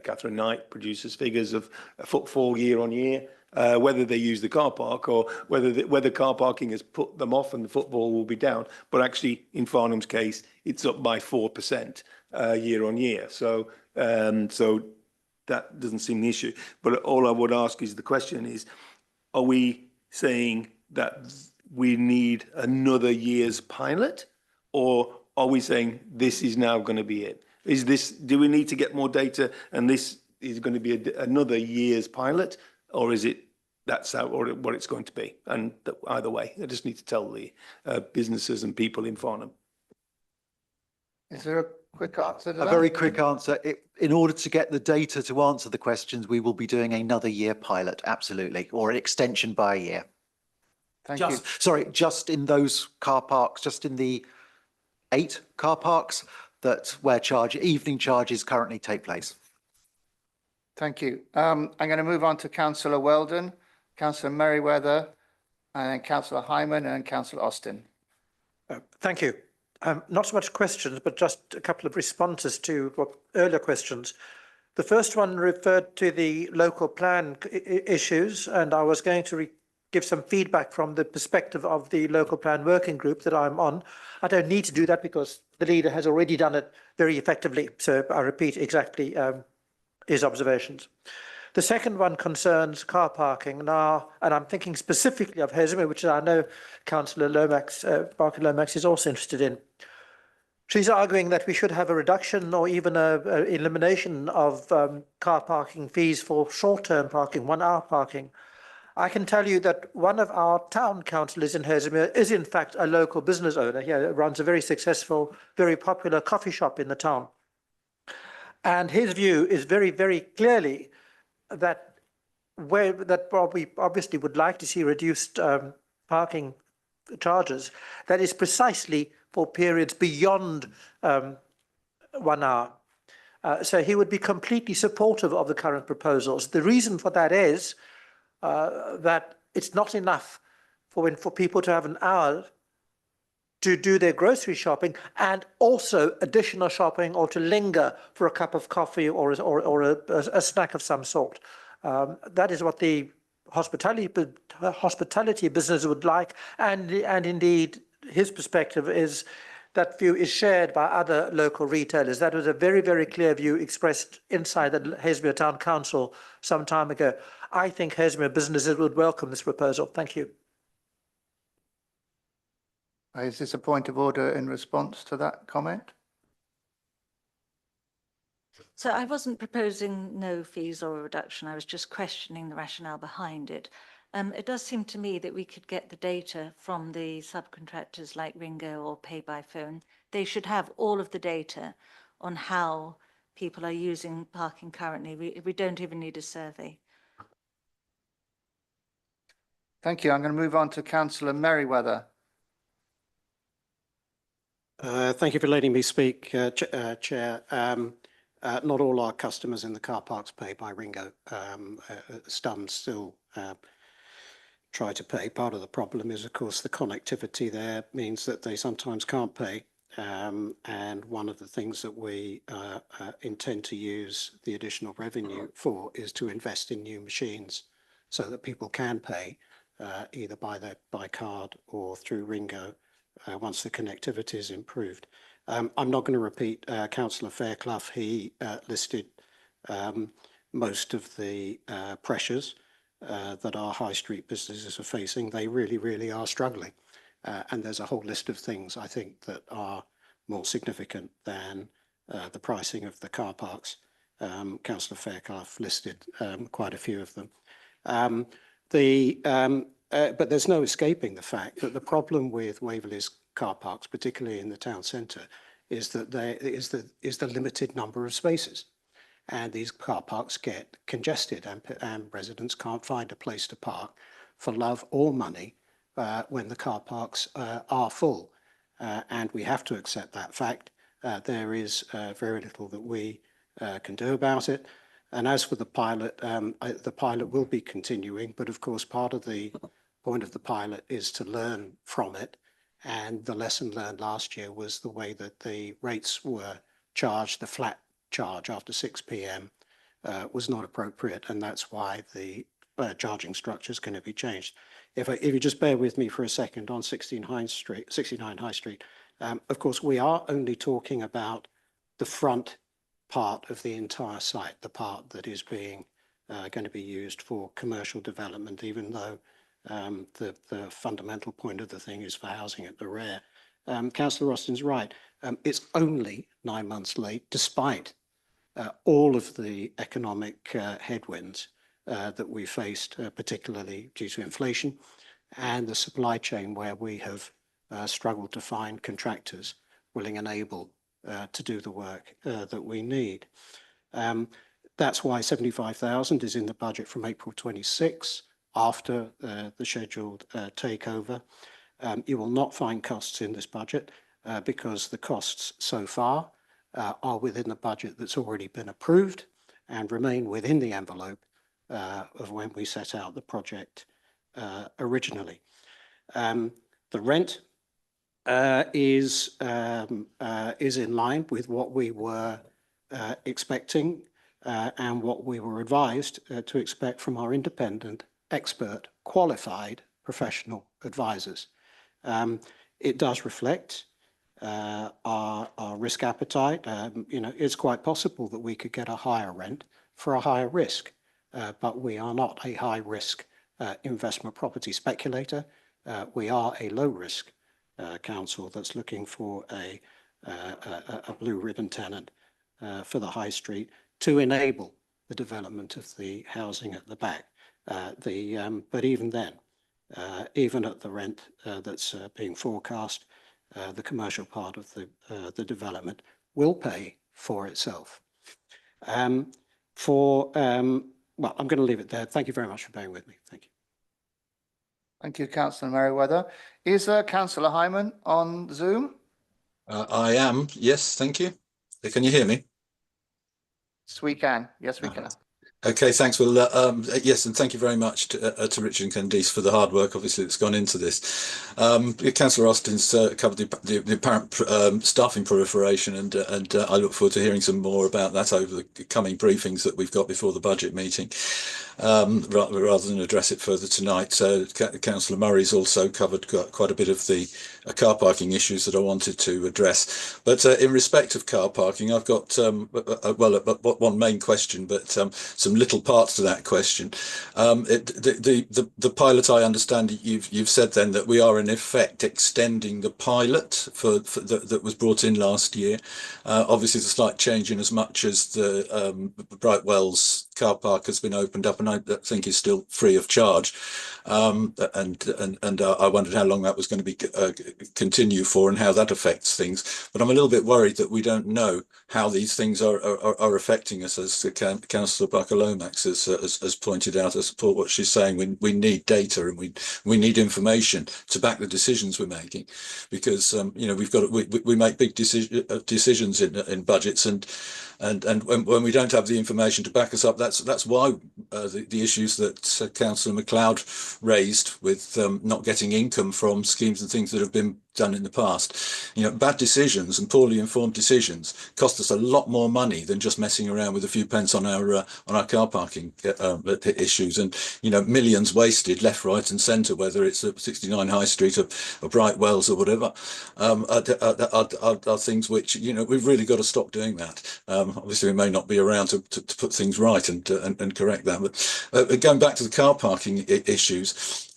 Catherine Knight produces figures of footfall year on year, whether they use the car park or whether car parking has put them off and the footfall will be down. But actually, in Farnham's case, it's up by 4% year on year. So that doesn't seem the issue. But all I would ask is, the question is, are we saying that we need another year's pilot, or are we saying this is now going to be it? Do we need to get more data and this is going to be another year's pilot, or is it that's how, or what it's going to be? And either way, I just need to tell the businesses and people in Farnham. Is there a quick answer to that? A very quick answer. In order to get the data to answer the questions, we will be doing another year pilot, absolutely, or an extension by a year. Thank you. Sorry, just in those car parks, just in the 8 car parks where evening charges currently take place. Thank you. I'm going to move on to Councillor Weldon, Councillor Merriweather, and then Councillor Hyman and Councillor Austin. Thank you. Not so much questions, but just a couple of responses to earlier questions. The first one referred to the local plan issues, and I was going to give some feedback from the perspective of the local plan working group that I'm on. I don't need to do that because the leader has already done it very effectively. So I repeat exactly his observations. The second one concerns car parking now, and I'm thinking specifically of Hesmer, which I know Councillor Barker Lomax is also interested in. She's arguing that we should have a reduction or even a elimination of car parking fees for short-term parking, 1 hour parking. I can tell you that one of our town councillors in Hesmer is in fact a local business owner. He runs a very successful, very popular coffee shop in the town. And his view is very, very clearly that we obviously would like to see reduced parking charges, that is precisely for periods beyond 1 hour. So he would be completely supportive of the current proposals. The reason for that is that it's not enough for people to have an hour to do their grocery shopping and also additional shopping, or to linger for a cup of coffee or a snack of some sort. That is what the hospitality business would like, and indeed his perspective is that view is shared by other local retailers. That was a very, very clear view expressed inside the Haslemere Town Council some time ago. I think Haslemere businesses would welcome this proposal. Thank you. Is this a point of order in response to that comment? So I wasn't proposing no fees or a reduction. I was just questioning the rationale behind it. It does seem to me that we could get the data from the subcontractors like Ringo or Pay by Phone. They should have all of the data on how people are using parking currently. We don't even need a survey. Thank you. I'm going to move on to Councillor Merriweather. Thank you for letting me speak, Chair. Not all our customers in the car parks pay by Ringo. Some still try to pay. Part of the problem is, of course, the connectivity there means that they sometimes can't pay. And one of the things that we intend to use the additional revenue for is to invest in new machines so that people can pay either by card or through Ringo once the connectivity is improved. I'm not going to repeat Councillor Fairclough. He listed most of the pressures that our high street businesses are facing. They really, really are struggling. And there's a whole list of things, I think, that are more significant than the pricing of the car parks. Councillor Fairclough listed quite a few of them. But there's no escaping the fact that the problem with Waverley's car parks, particularly in the town centre, is that there is the limited number of spaces. And these car parks get congested, and residents can't find a place to park for love or money when the car parks are full. And we have to accept that fact. There is very little that we can do about it. And as for the pilot will be continuing, but of course part of the point of the pilot is to learn from it. And the lesson learned last year was the way that the rates were charged, the flat charge after 6 p.m. Was not appropriate, and that's why the charging structure is going to be changed. If you just bear with me for a second on 69 High Street, of course we are only talking about the front part of the entire site, the part that is being going to be used for commercial development, even though the fundamental point of the thing is for housing at the rear. Councillor Austin's right. It's only 9 months late, despite all of the economic headwinds that we faced, particularly due to inflation and the supply chain, where we have struggled to find contractors willing and able to do the work that we need. That's why 75,000 is in the budget from April 26 after the scheduled takeover. You will not find costs in this budget because the costs so far are within the budget that's already been approved and remain within the envelope of when we set out the project originally. The rent is in line with what we were expecting and what we were advised to expect from our independent, expert, qualified professional advisors. It does reflect our risk appetite. It's quite possible that we could get a higher rent for a higher risk, but we are not a high risk investment property speculator. We are a low risk council that's looking for a blue ribbon tenant for the high street to enable the development of the housing at the back. But even then, even at the rent that's being forecast, the commercial part of the development will pay for itself. Well, I'm going to leave it there. Thank you very much for bearing with me. Thank you. Thank you, Councillor Merriweather. Is Councillor Hyman on Zoom? I am. Yes, thank you. Can you hear me? Yes, we can. Yes, we can. Okay, thanks. Well, yes, and thank you very much to Richard and Candice for the hard work, obviously, that's gone into this. Councillor Austin's covered the apparent staffing proliferation, and I look forward to hearing some more about that over the coming briefings that we've got before the budget meeting, rather than address it further tonight. Councillor Murray's also covered quite a bit of the car parking issues that I wanted to address. But in respect of car parking, I've got, one main question, but some little parts to that question. The pilot, I understand you've said then that we are in effect extending the pilot that was brought in last year. Obviously, there's a slight change in as much as the Brightwells car park has been opened up, and I think is still free of charge. And I wondered how long that was going to be continue for and how that affects things. But I'm a little bit worried that we don't know how these things are affecting us, as Councillor Barker-Lomax has pointed out. I support what she's saying. We need data, and we need information to back the decisions we're making, because we make big decisions in budgets, and when we don't have the information to back us up, that's why the issues that Councillor MacLeod raised with not getting income from schemes and things that have been done in the past. Bad decisions and poorly informed decisions cost us a lot more money than just messing around with a few pence on our car parking issues, and millions wasted left, right, and centre, whether it's at 69 High Street or Brightwells or whatever, are things which we've really got to stop doing that. Obviously, we may not be around to put things right and correct that. But going back to the car parking issues,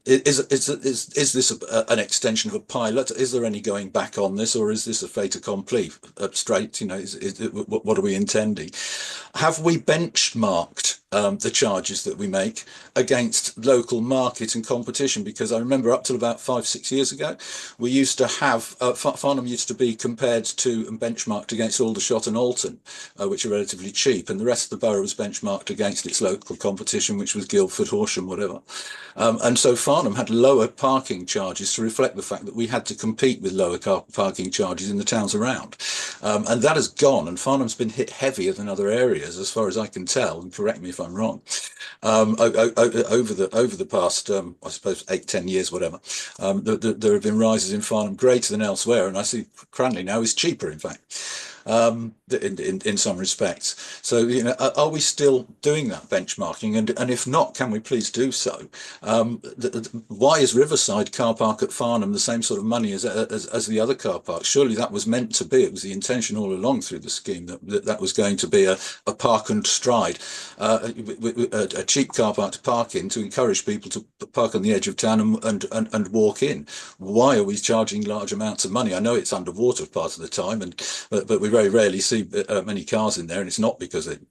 is this an extension of a pilot? Is there any going back on this, or is this a fait accompli straight? What are we intending? Have we benchmarked the charges that we make against local market and competition? Because I remember up till about 5-6 years ago, we used to have Farnham used to be compared to and benchmarked against Aldershot and Alton, which are relatively cheap, and the rest of the borough was benchmarked against its local competition, which was Guildford, Horsham, whatever. And so Farnham had lower parking charges to reflect the fact that we had to compete with lower parking charges in the towns around. And that has gone, and Farnham's been hit heavier than other areas, as far as I can tell, and correct me if I'm wrong, over the past, I suppose, 8-10 years, whatever. There have been rises in Farnham greater than elsewhere, and I see Cranley now is cheaper, in fact. In some respects. So, are we still doing that benchmarking? And if not, can we please do so? Why is Riverside car park at Farnham the same sort of money as the other car parks? Surely that was meant to be. It was the intention all along through the scheme that was going to be a park and stride, a cheap car park to park in, to encourage people to park on the edge of town and walk in. Why are we charging large amounts of money? I know it's underwater part of the time, but we very rarely see many cars in there, and it's not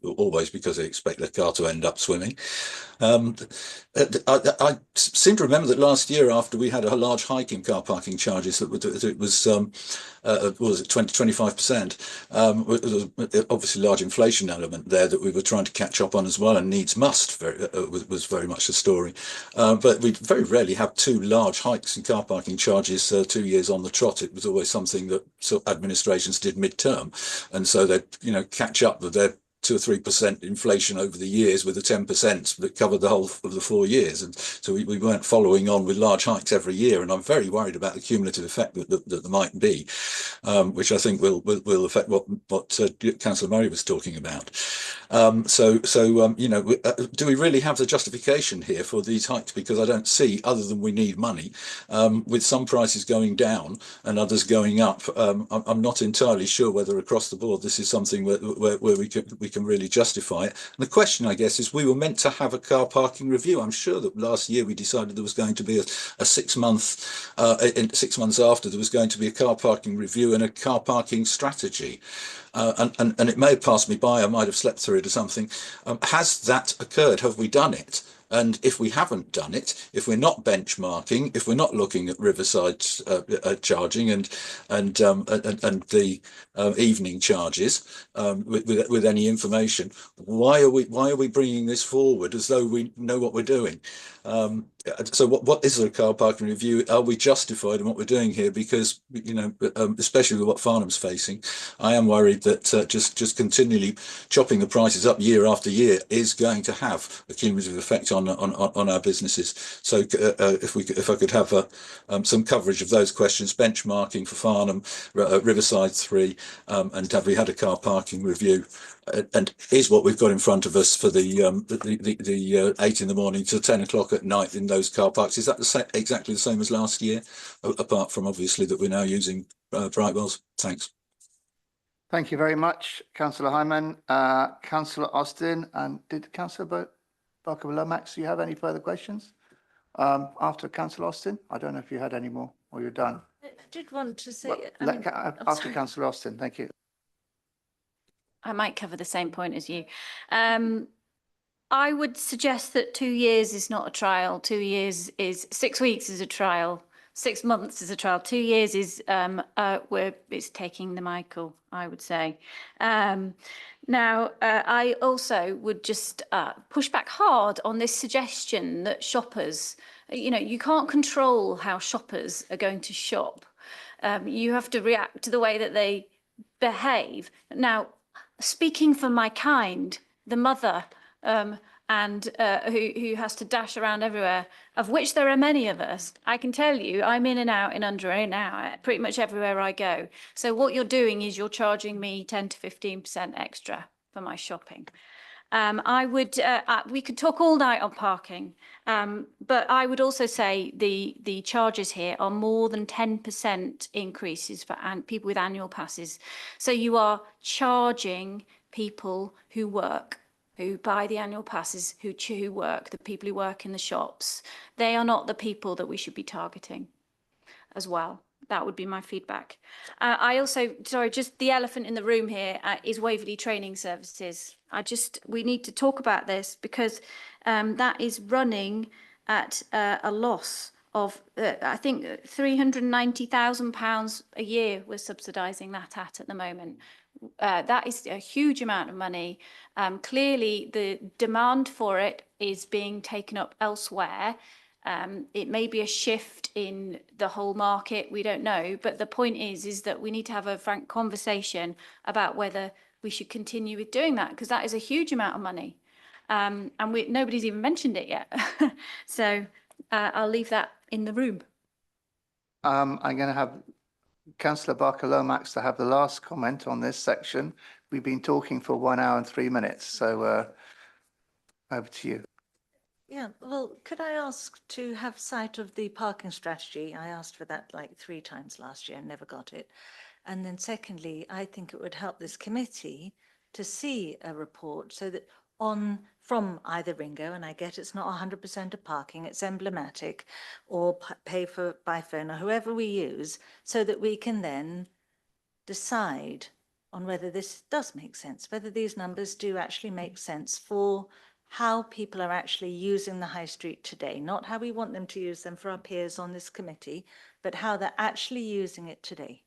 always because they expect their car to end up swimming. I seem to remember that last year, after we had a large hike in car parking charges, it was 20-25%. Obviously, large inflation element there that we were trying to catch up on as well, and needs must was very much the story. But we very rarely have two large hikes in car parking charges 2 years on the trot. It was always something that administrations did mid-term, and so they'd catch up with their 2 or 3% inflation over the years with the 10% that covered the whole of the 4 years. And so we weren't following on with large hikes every year. And I'm very worried about the cumulative effect that there might be, which I think will affect what Councillor Murray was talking about. Do we really have the justification here for these hikes? Because I don't see, other than we need money, with some prices going down and others going up. I'm not entirely sure whether across the board this is something where we can really justify it. And the question, I guess, is we were meant to have a car parking review. I'm sure that last year we decided there was going to be a 6 month, 6 months after, there was going to be a car parking review and a car parking strategy. And it may have passed me by, I might have slept through it or something. Has that occurred? Have we done it? And if we haven't done it, if we're not benchmarking, if we're not looking at Riverside charging and the evening charges with any information, why are we bringing this forward as though we know what we're doing? so what is a car parking review? Are we justified in what we're doing here? Because, you know, especially with what Farnham's facing, I am worried that just continually chopping the prices up year after year is going to have a cumulative effect on our businesses. So if I could have some coverage of those questions, benchmarking for Farnham, Riverside 3, and have we had a car parking review? And is what we've got in front of us for the 8 in the morning to 10 o'clock at night in those car parks, is that exactly the same as last year, apart from obviously that we're now using Brightwells? Thanks. Thank you very much, Councillor Hyman. Councillor Austin, and did Councillor Barker-Lomax, do you have any further questions? After Councillor Austin, I don't know if you had any more or you're done. I did want to say, Well, after Councillor Austin, thank you. I might cover the same point as you. I would suggest that 2 years is not a trial. 2 years is 6 weeks is a trial. 6 months is a trial. 2 years is where it's taking the Michael, I would say. Now, I also would just push back hard on this suggestion that shoppers, you know, you can't control how shoppers are going to shop. You have to react to the way that they behave. Now, speaking for my kind, the mother and who has to dash around everywhere, of which there are many of us, I can tell you, I'm in and out in under an hour, pretty much everywhere I go. So what you're doing is you're charging me 10 to 15% extra for my shopping. We could talk all night on parking, but I would also say the charges here are more than 10% increases for people with annual passes. So you are charging people who work, who buy the annual passes, who work, the people who work in the shops. They are not the people that we should be targeting as well. That would be my feedback. Just the elephant in the room here is Waverley Training Services. We need to talk about this because that is running at a loss of, I think, £390,000 a year we're subsidising that at the moment. That is a huge amount of money. Clearly, the demand for it is being taken up elsewhere. It may be a shift in the whole market, we don't know. But the point is that we need to have a frank conversation about whether we should continue with doing that, because that is a huge amount of money. And nobody's even mentioned it yet. So I'll leave that in the room. I'm going to have Councillor Barker-Lomax to have the last comment on this section. We've been talking for 1 hour and 3 minutes, so over to you. yeah, well, could I ask to have sight of the parking strategy? I asked for that like 3 times last year and never got it. And then secondly, I think it would help this committee to see a report so that from either Ringo, and I get it's not 100% of parking, it's emblematic, or pay for by phone or whoever we use, so that we can then decide on whether this does make sense, whether these numbers do actually make sense for how people are actually using the high street today, not how we want them to use them for our peers on this committee, but how they're actually using it today.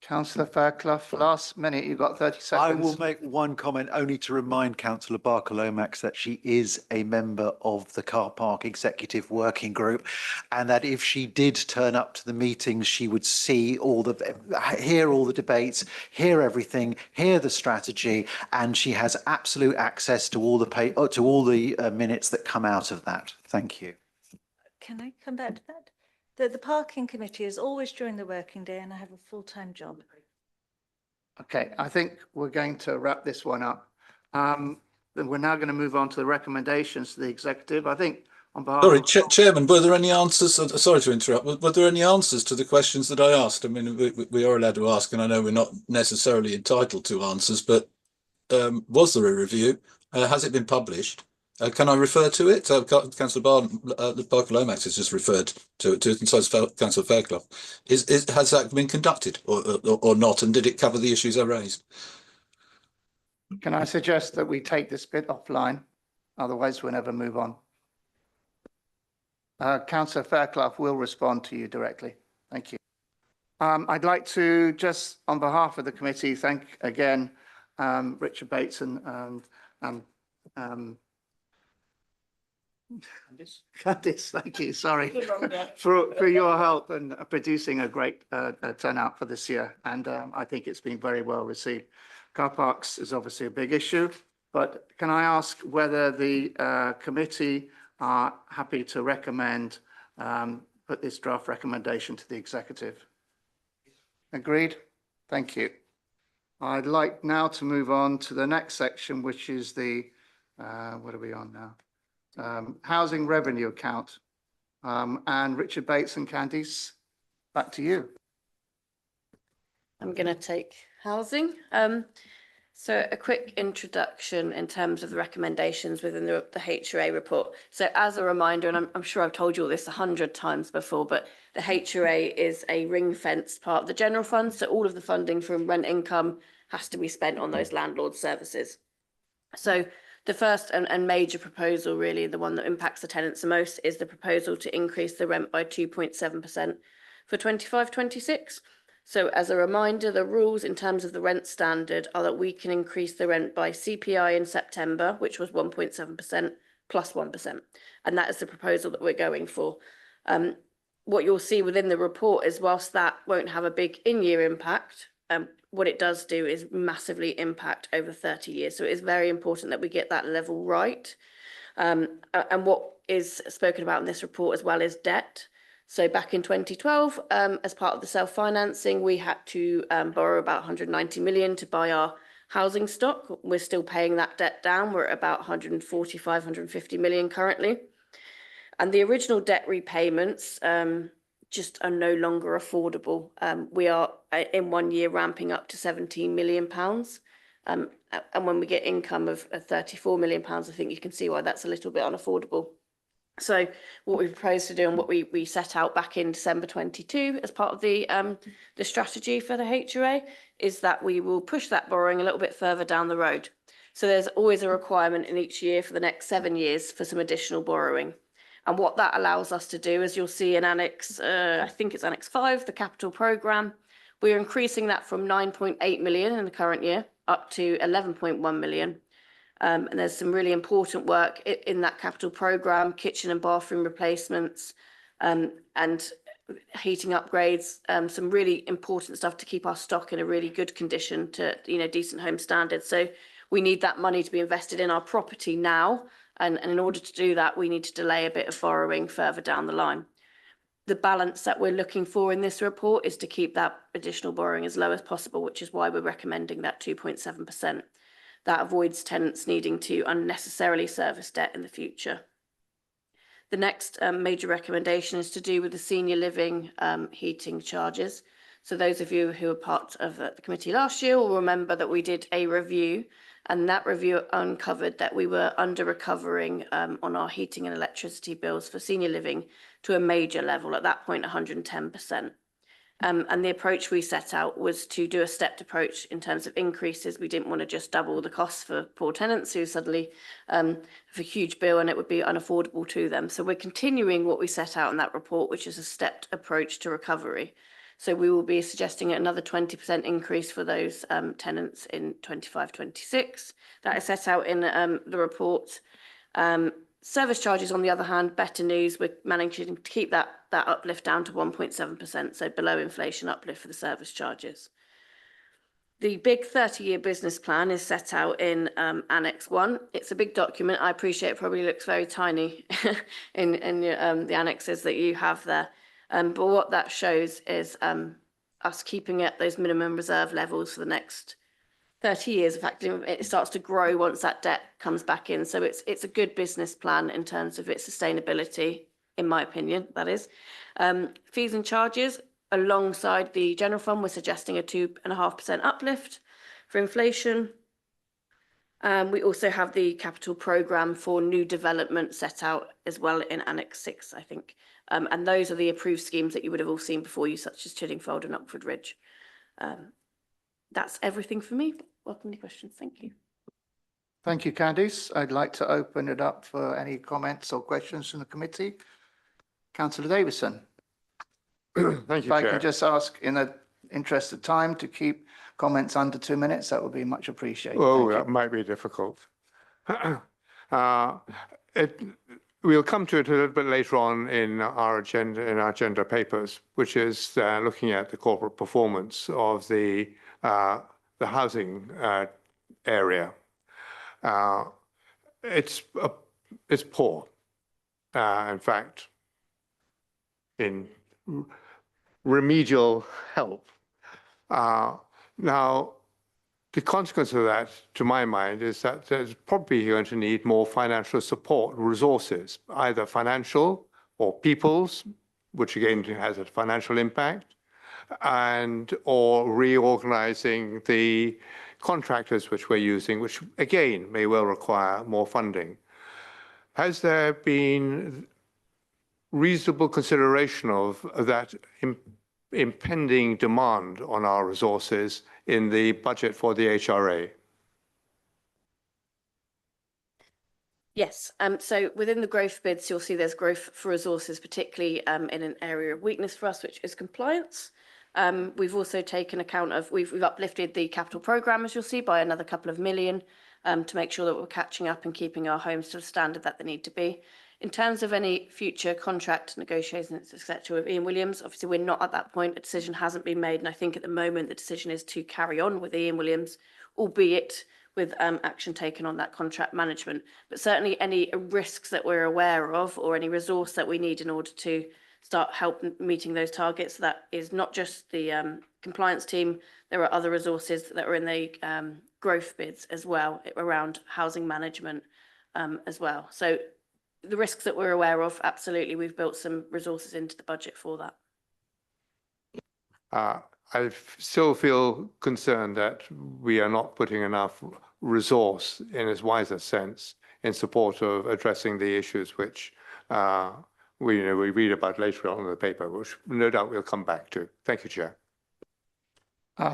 Councillor Fairclough, last minute, you've got 30 seconds. I will make one comment only to remind Councillor Barker-Lomax that she is a member of the Car Park Executive Working Group, and that if she did turn up to the meetings, she would hear all the debates, hear everything, hear the strategy, and she has absolute access to all the minutes that come out of that. Thank you. Can I come back to that? The parking committee is always during the working day, and I have a full-time job. Okay, I think we're going to wrap this one up. Then we're now going to move on to the recommendations to the executive. I think on behalf Sorry, of... Chairman, were there any answers? Sorry to interrupt. Were there any answers to the questions that I asked? I mean, we are allowed to ask, and I know we're not necessarily entitled to answers, but was there a review? Has it been published? Can I refer to it? Councillor Barker-Lomax has just referred to it, and so has Councillor Fairclough. Has that been conducted or not, and did it cover the issues I raised? Can I suggest that we take this bit offline? Otherwise, we'll never move on. Councillor Fairclough will respond to you directly. Thank you. I'd like to just, on behalf of the committee, thank again Richard Bateson and Candice, thank you, sorry, for your help and producing a great turnout for this year. And I think it's been very well received. Car parks is obviously a big issue, but can I ask whether the committee are happy to recommend, put this draft recommendation to the executive? Agreed? Thank you. I'd like now to move on to the next section, which is the, what are we on now? Housing revenue account. And Richard Bates and Candice, back to you. I'm going to take housing. So a quick introduction in terms of the recommendations within the HRA report. So as a reminder, and I'm sure I've told you all this 100 times before, but the HRA is a ring-fenced part of the general fund. So all of the funding from rent income has to be spent on those landlord services. So the first and major proposal, really, the one that impacts the tenants the most, is the proposal to increase the rent by 2.7% for 25-26. So as a reminder, the rules in terms of the rent standard are that we can increase the rent by CPI in September, which was 1.7% plus 1%. And that is the proposal that we're going for. What you'll see within the report is whilst that won't have a big in-year impact, what it does do is massively impact over 30 years. So it is very important that we get that level right. And what is spoken about in this report as well is debt. So back in 2012, as part of the self-financing, we had to borrow about 190 million to buy our housing stock. We're still paying that debt down. We're at about 145, 150 million currently. And the original debt repayments just are no longer affordable. We are in 1 year ramping up to 17 million pounds. And when we get income of 34 million pounds, I think you can see why that's a little bit unaffordable. So what we propose to do and what we set out back in December 22 as part of the strategy for the HRA is that we will push that borrowing a little bit further down the road. So there's always a requirement in each year for the next 7 years for some additional borrowing. And what that allows us to do, as you'll see in Annex, I think it's Annex 5, the capital programme, we're increasing that from 9.8 million in the current year up to 11.1 million. And there's some really important work in that capital programme, kitchen and bathroom replacements and heating upgrades, some really important stuff to keep our stock in a really good condition to, decent home standards. So we need that money to be invested in our property now. And in order to do that, we need to delay a bit of borrowing further down the line. The balance that we're looking for in this report is to keep that additional borrowing as low as possible, which is why we're recommending that 2.7%. That avoids tenants needing to unnecessarily service debt in the future. The next major recommendation is to do with the senior living heating charges. So those of you who were part of the committee last year will remember that we did a review, and that review uncovered that we were under recovering on our heating and electricity bills for senior living to a major level, at that point 110%. And the approach we set out was to do a stepped approach in terms of increases. We didn't want to just double the costs for poor tenants who suddenly have a huge bill and it would be unaffordable to them. So we're continuing what we set out in that report, which is a stepped approach to recovery. So we will be suggesting another 20% increase for those tenants in 25-26. That is set out in the report. Service charges, on the other hand, better news. We're managing to keep that uplift down to 1.7%, so below inflation uplift for the service charges. The big 30-year business plan is set out in Annex 1. It's a big document. I appreciate it probably looks very tiny in the annexes that you have there. But what that shows is us keeping at those minimum reserve levels for the next 30 years. In fact, it starts to grow once that debt comes back in. So it's a good business plan in terms of its sustainability, in my opinion, that is. Fees and charges, alongside the general fund, we're suggesting a 2.5% uplift for inflation. We also have the capital programme for new development set out as well in Annex 6, I think. And those are the approved schemes that you would have all seen before you, such as Chiddingfold and Uxbridge Ridge. That's everything for me. Welcome to questions. Thank you. Thank you, Candice. I'd like to open it up for any comments or questions from the committee. Councillor Davison. Thank you, If I Chair. can just ask, in the interest of time, to keep comments under 2 minutes, that would be much appreciated. Oh, Thank you. that might be difficult. We'll come to it a little bit later on in our agenda papers, which is looking at the corporate performance of the housing area. It's poor, in fact, in remedial help. Now, the consequence of that, to my mind, is that there's probably going to need more financial support, resources, either financial or people's, which again has a financial impact, and or reorganizing the contractors which we're using, which again may well require more funding. Has there been reasonable consideration of that impending demand on our resources in the budget for the HRA? Yes, so within the growth bids, you'll see there's growth for resources, particularly in an area of weakness for us, which is compliance. We've also taken account of, we've uplifted the capital programme, as you'll see, by another couple of million to make sure that we're catching up and keeping our homes to the standard that they need to be. In terms of any future contract negotiations, etc., with Ian Williams, obviously we're not at that point. A decision hasn't been made, and I think at the moment the decision is to carry on with Ian Williams, albeit with action taken on that contract management. But certainly any risks that we're aware of or any resource that we need in order to start meeting those targets, that is not just the compliance team. There are other resources that are in the growth bids as well around housing management as well. So the risks that we're aware of, absolutely, we've built some resources into the budget for that. I still feel concerned that we are not putting enough resource in its wiser sense in support of addressing the issues which we read about later on in the paper, which no doubt we'll come back to. Thank you, Chair.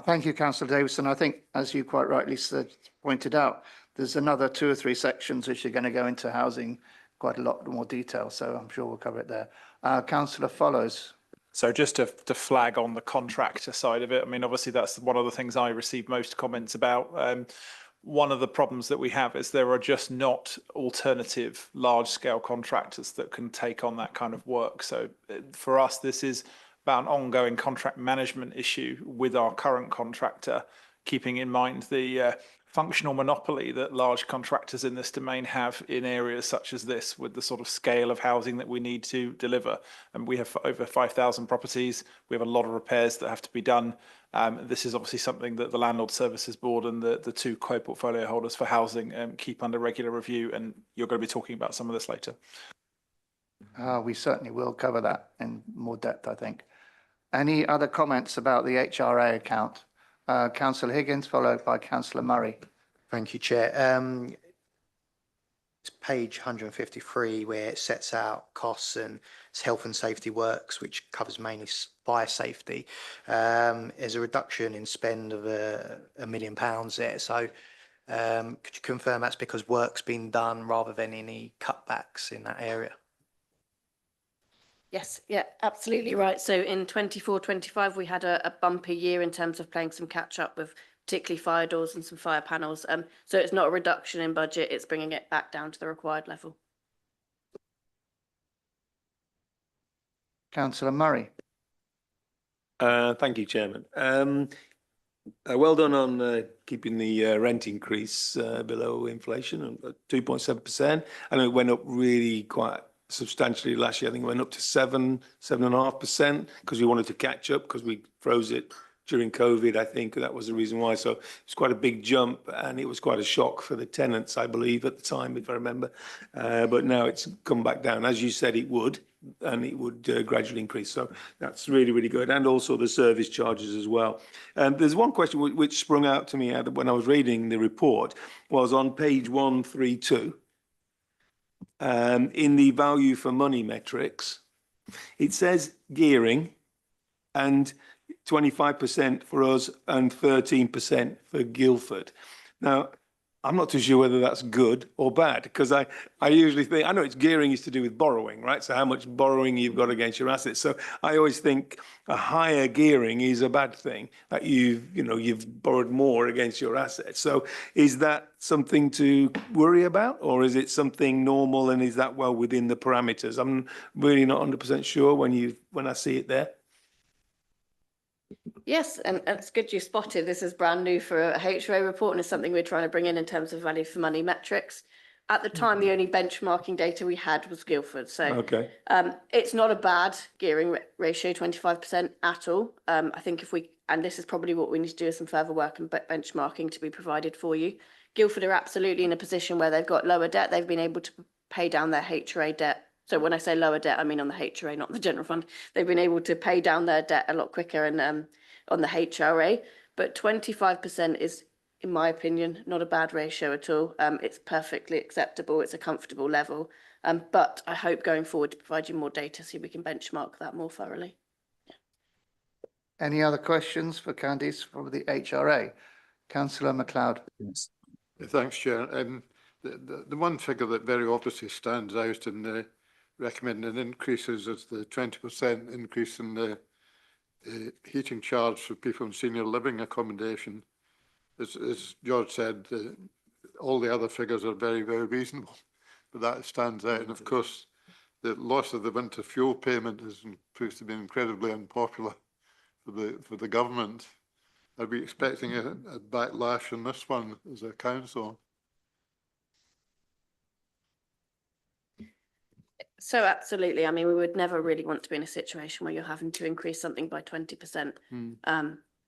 Thank you, Councillor Davison. I think, as you quite rightly pointed out, there's another 2 or 3 sections which are going to go into housing quite a lot more detail, so I'm sure we'll cover it there. Councillor Follows. So just to flag on the contractor side of it, I mean, obviously that's one of the things I received most comments about. One of the problems that we have is there are just not alternative large-scale contractors that can take on that kind of work. So for us, this is about an ongoing contract management issue with our current contractor, keeping in mind the functional monopoly that large contractors in this domain have in areas such as this, with the sort of scale of housing that we need to deliver. And we have over 5,000 properties. We have a lot of repairs that have to be done. This is obviously something that the Landlord Services Board and the 2 co-portfolio holders for housing keep under regular review, and you're going to be talking about some of this later. We certainly will cover that in more depth, I think. Any other comments about the HRA account? Councillor Higgins, followed by Councillor Murray. Thank you, Chair. It's page 153 where it sets out costs and it's health and safety works, which covers mainly fire safety. There's a reduction in spend of £1 million there. So could you confirm that's because work's been done rather than any cutbacks in that area? Yes, yeah, absolutely right. So in 24-25, we had a bumpy year in terms of playing some catch up with particularly fire doors and some fire panels. So it's not a reduction in budget, it's bringing it back down to the required level. Councillor Murray. Thank you, Chairman. Well done on keeping the rent increase below inflation at 2.7%. I know it went up really quite substantially last year. I think it went up to 7.5%, because we wanted to catch up because we froze it during COVID. I think that was the reason why. So it's quite a big jump, and it was quite a shock for the tenants, I believe, at the time, if I remember. But now it's come back down, as you said it would, and it would gradually increase. So that's really, really good. And also the service charges as well. There's one question which sprung out to me when I was reading the report, was on page 132. In the value for money metrics, it says gearing and 25% for us and 13% for Guildford. Now, I'm not too sure whether that's good or bad, because I usually think, I know it's gearing is to do with borrowing, right? So how much borrowing you've got against your assets. So I always think a higher gearing is a bad thing, that you've borrowed more against your assets. So is that something to worry about, or is it something normal, and is that well within the parameters? I'm really not 100% sure when I see it there. Yes, and it's good you spotted. This is brand new for a HRA report, and it's something we're trying to bring in terms of value for money metrics. At the time, the only benchmarking data we had was Guildford. So Okay. it's not a bad gearing ratio, 25% at all. I think if we, and this is probably what we need to do, is some further work and benchmarking to be provided for you. Guildford are absolutely in a position where they've got lower debt. They've been able to pay down their HRA debt. So when I say lower debt, I mean on the HRA, not the general fund. They've been able to pay down their debt a lot quicker and on the HRA, but 25% is, in my opinion, not a bad ratio at all. It's perfectly acceptable. It's a comfortable level. But I hope going forward to provide you more data so we can benchmark that more thoroughly. Any other questions for Candice from the HRA? Councillor MacLeod. Yes. Thanks, Chair. The one figure that very obviously stands out in the recommended increases is the 20% increase in the heating charge for people in senior living accommodation. As George said, all the other figures are very, very reasonable, but that stands out. And of course, the loss of the winter fuel payment has proved to be incredibly unpopular for the government. Are we expecting a backlash on this one as a council? So absolutely. I mean, we would never really want to be in a situation where you're having to increase something by 20%.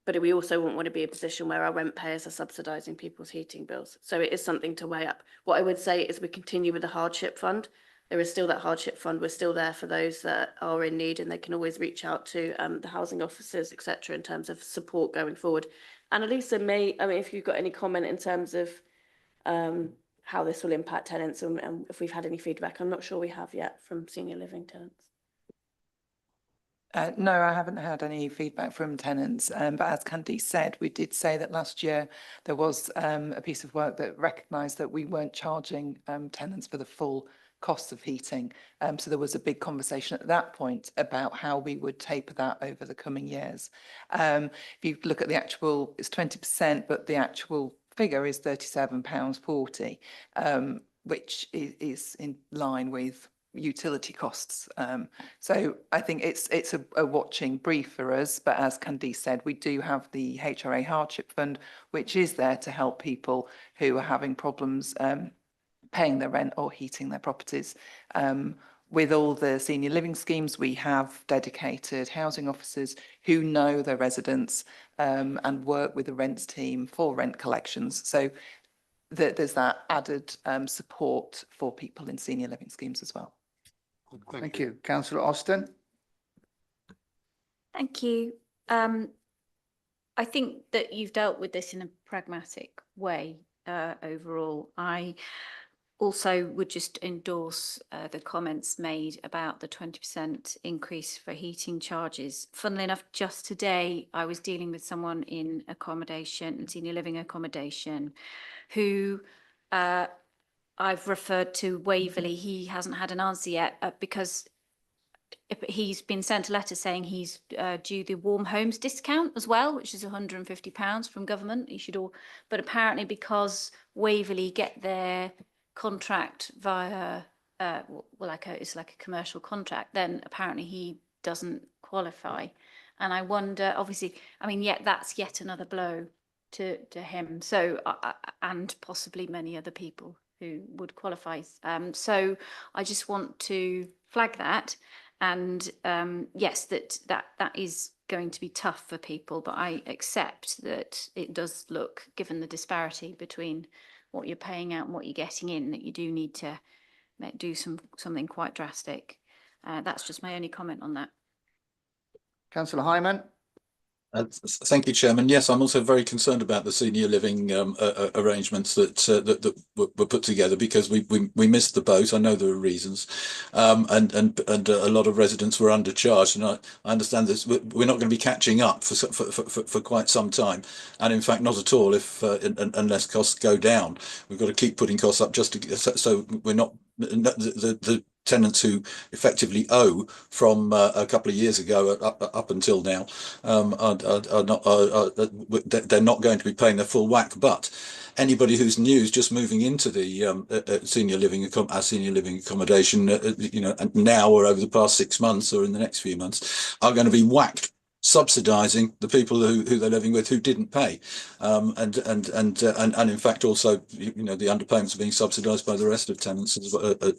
But we also wouldn't want to be in a position where our rent payers are subsidising people's heating bills. So it is something to weigh up. What I would say is we continue with the hardship fund. There is still that hardship fund. We're still there for those that are in need, and they can always reach out to the housing officers, etc., in terms of support going forward. And Elisa if you've got any comment in terms of how this will impact tenants and if we've had any feedback. I'm not sure we have yet from senior living tenants. No, I haven't had any feedback from tenants. But as Candice said, we did say that last year there was a piece of work that recognised that we weren't charging tenants for the full cost of heating. So there was a big conversation at that point about how we would taper that over the coming years. If you look at the actual, it's 20%, but the actual figure is £37.40, which is in line with utility costs. So I think it's a watching brief for us. But as Candice said, we do have the HRA Hardship Fund, which is there to help people who are having problems paying their rent or heating their properties. With all the senior living schemes, we have dedicated housing officers who know their residents and work with the rents team for rent collections. So there's that added support for people in senior living schemes as well. Thank you. Councillor Austin. Thank you. I think that you've dealt with this in a pragmatic way overall. I also would just endorse the comments made about the 20% increase for heating charges. Funnily enough, just today I was dealing with someone in accommodation, senior living accommodation, who I've referred to Waverley. He hasn't had an answer yet because he's been sent a letter saying he's due the warm homes discount as well, which is £150 from government. He should all, but apparently because Waverley get their contract via it's like a commercial contract, then apparently he doesn't qualify. And I wonder, obviously, I mean, that's yet another blow to him. So and possibly many other people who would qualify. So I just want to flag that. And yes, that is going to be tough for people, but I accept that it does look, given the disparity between what you're paying out and what you're getting in, that you do need to do something quite drastic. That's just my only comment on that. Councillor Hyman. Thank you, Chairman. Yes, I'm also very concerned about the senior living arrangements that were put together because we missed the boat. I know there are reasons, and a lot of residents were undercharged, and I understand this. We're not going to be catching up for quite some time, and in fact, not at all. If unless costs go down, we've got to keep putting costs up just to so we're not the tenants who effectively owe from a couple of years ago up until now they're not going to be paying their full whack. But anybody who's new is just moving into the senior living accommodation, now or over the past 6 months or in the next few months, are going to be whacked subsidising the people who they're living with who didn't pay, and in fact also the underpayments are being subsidised by the rest of tenants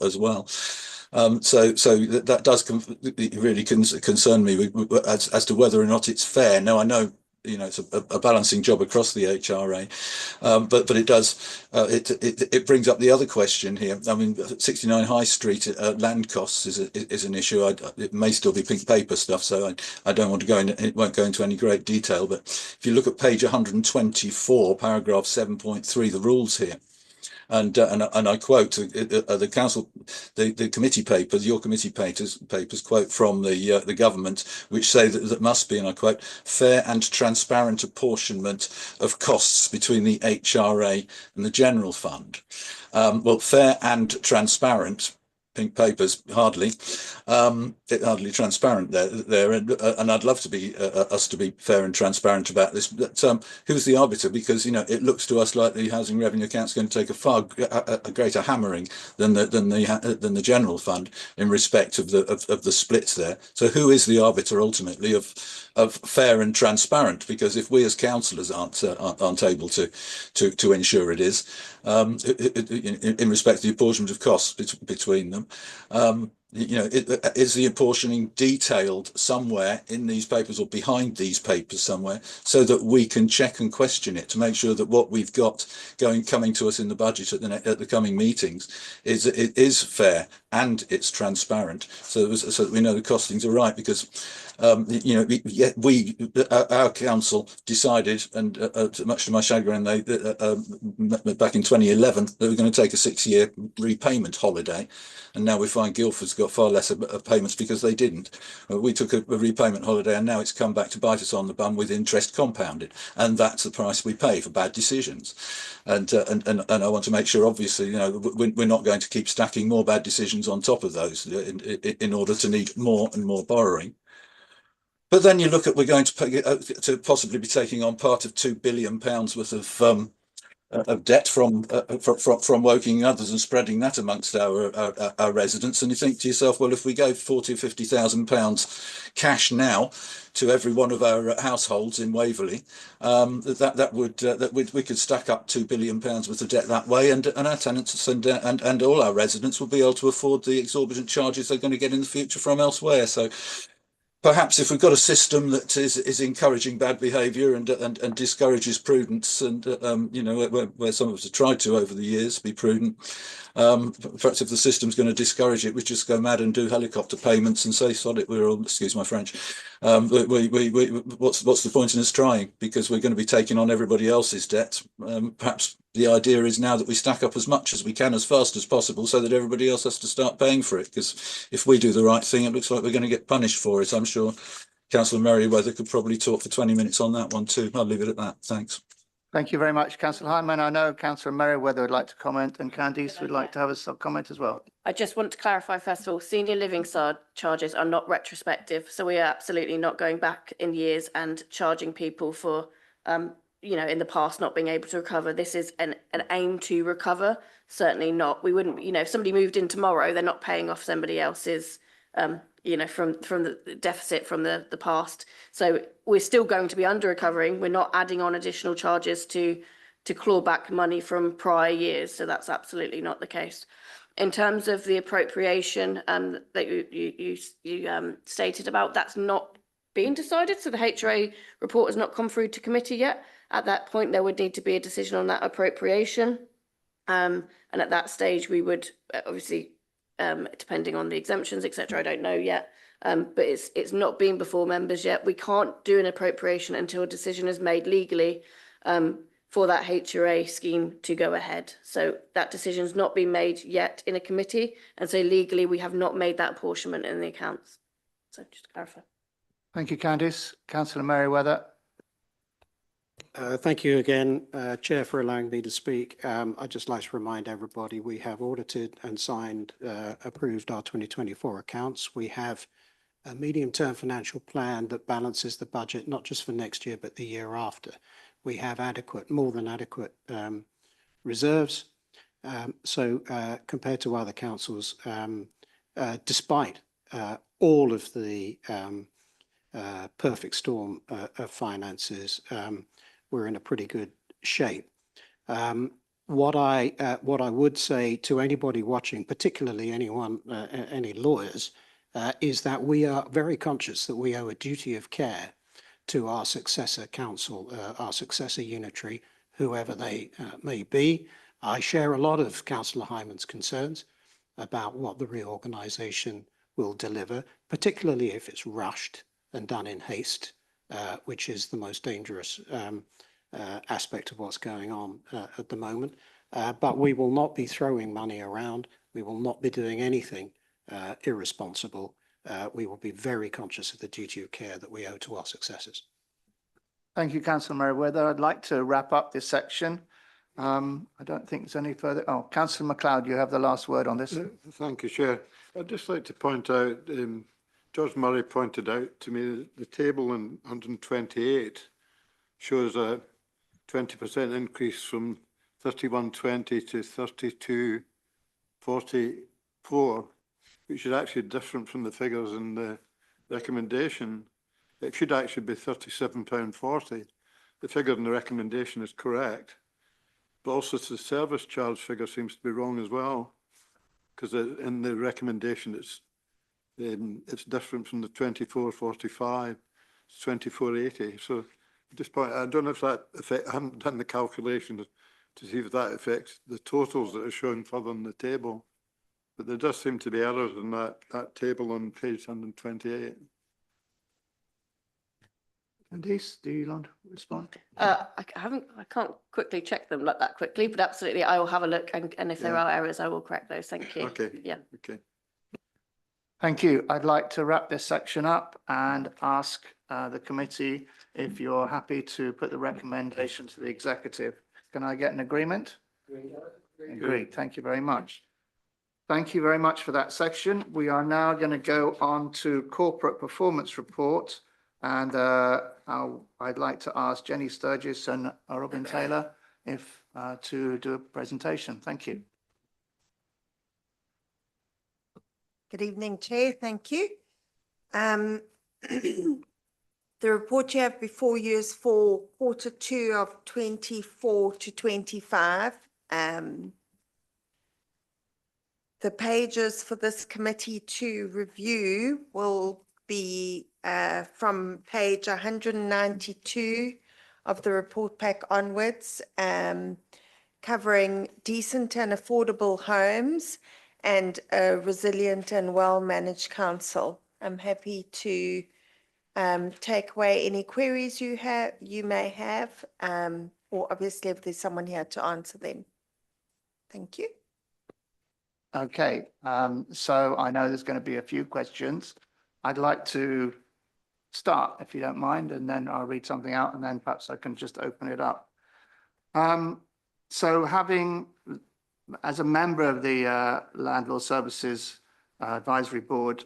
as well. So that does really concern me as to whether or not it's fair. Now I know it's a balancing job across the HRA, but it does it brings up the other question here. I mean, 69 High Street land costs is an issue. It may still be pink paper stuff, so I don't want to go in. It won't go into any great detail. But if you look at page 124, paragraph 7.3, the rules here. And I quote the council, the committee papers, your committee papers quote from the government, which say that must be, and I quote, fair and transparent apportionment of costs between the HRA and the general fund. Well, fair and transparent. Pink papers hardly transparent there, and I'd love to be us to be fair and transparent about this. But who's the arbiter? Because it looks to us like the housing revenue account's going to take a greater hammering than the general fund in respect of the splits there. So who is the arbiter ultimately of fair and transparent? Because if we as councillors aren't able to ensure it is, in respect to the apportionment of costs between them. Is the apportioning detailed somewhere in these papers or behind these papers somewhere, so that we can check and question it to make sure that what we've got coming to us in the budget at the coming meetings is fair and it's transparent, so that we know the costings are right. Because our council decided, and much to my chagrin, they back in 2011 they were going to take a 6-year repayment holiday, and now we find Guildford's got far less of payments because they didn't. We took a repayment holiday, and now it's come back to bite us on the bum with interest compounded, and that's the price we pay for bad decisions. And I want to make sure, obviously, we're not going to keep stacking more bad decisions on top of those in order to need more and more borrowing. But then you look at, we're going to pay, to possibly be taking on part of £2 billion worth of debt from Woking and others, and spreading that amongst our residents. And you think to yourself, well, if we gave £40,000 or £50,000 cash now to every one of our households in Waverley, we could stack up £2 billion worth of debt that way, and our tenants and all our residents will be able to afford the exorbitant charges they're going to get in the future from elsewhere. So perhaps if we've got a system that is encouraging bad behaviour and discourages prudence, and where some of us have tried to over the years be prudent, perhaps if the system's going to discourage it, we just go mad and do helicopter payments and say, sod it, we're all, excuse my French, what's the point in us trying? Because we're going to be taking on everybody else's debt. Perhaps the idea is now that we stack up as much as we can as fast as possible, so that everybody else has to start paying for it. Because if we do the right thing, it looks like we're going to get punished for it. I'm sure Councillor Merriweather could probably talk for 20 minutes on that one too. I'll leave it at that. Thanks. Thank you very much, Councillor Hyman. I know Councillor Merriweather would like to comment, and Candice would like to have a sub-comment as well. I just want to clarify, first of all, senior living charges are not retrospective. So we are absolutely not going back in years and charging people for, in the past not being able to recover. This is an aim to recover. Certainly not. We wouldn't, if somebody moved in tomorrow, they're not paying off somebody else's, from the deficit from the past. So we're still going to be under recovering. We're not adding on additional charges to claw back money from prior years. So that's absolutely not the case. In terms of the appropriation that you stated about, that's not being decided. So the HRA report has not come through to committee yet. At that point, there would need to be a decision on that appropriation. And at that stage, we would obviously, depending on the exemptions, etc., I don't know yet, but it's not been before members yet. We can't do an appropriation until a decision is made legally for that HRA scheme to go ahead. So that decision's not been made yet in a committee, and so legally we have not made that apportionment in the accounts. So just to clarify. Thank you, Candice. Councillor Merriweather. Thank you again, Chair, for allowing me to speak. I'd just like to remind everybody we have audited and signed, approved our 2024 accounts. We have a medium-term financial plan that balances the budget, not just for next year, but the year after. We have adequate, more than adequate reserves. So compared to other councils, despite all of the perfect storm of finances, we're in a pretty good shape. What I would say to anybody watching, particularly anyone, any lawyers, is that we are very conscious that we owe a duty of care to our successor council, our successor unitary, whoever they may be. I share a lot of Councillor Hyman's concerns about what the reorganisation will deliver, particularly if it's rushed and done in haste, which is the most dangerous aspect of what's going on at the moment. But we will not be throwing money around. We will not be doing anything irresponsible. We will be very conscious of the duty of care that we owe to our successors. Thank you, Councillor Merriweather. I'd like to wrap up this section. I don't think there's any further. Oh, Councillor MacLeod, you have the last word on this. Thank you, Chair. I'd just like to point out, George Murray pointed out to me that the table in 128 shows a 20% increase from 3120 to 3244, which is actually different from the figures in the recommendation. It should actually be £37.40. The figure in the recommendation is correct, but also the service charge figure seems to be wrong as well, because in the recommendation it's different from the 2445. It's 2480. So at this point, I don't know if that affects. I haven't done the calculation to see if that affects the totals that are shown further in the table, but there does seem to be errors in that table on page 128. Candice, do you want to respond? I can't quickly check them like that quickly, but absolutely, I will have a look, and if there are errors, I will correct those. Thank you. Okay. Yeah. Okay. Thank you. I'd like to wrap this section up and ask the committee if you're happy to put the recommendation to the executive. Can I get an agreement? Agreed. Thank you very much. Thank you very much for that section. We are now going to go on to corporate performance report. And I'd like to ask Jenny Sturgis and Robin Taylor if to do a presentation. Thank you. Good evening, Chair. Thank you. The report you have before you is for Q2 of 24 to 25. The pages for this committee to review will be from page 192 of the report pack onwards, covering decent and affordable homes and a resilient and well-managed council. I'm happy to take away any queries you may have, or obviously if there's someone here to answer them. Thank you. Okay, so I know there's going to be a few questions. I'd like to start, if you don't mind, and then I'll read something out, and then perhaps I can just open it up. So having, as a member of the Landlord Services Advisory Board,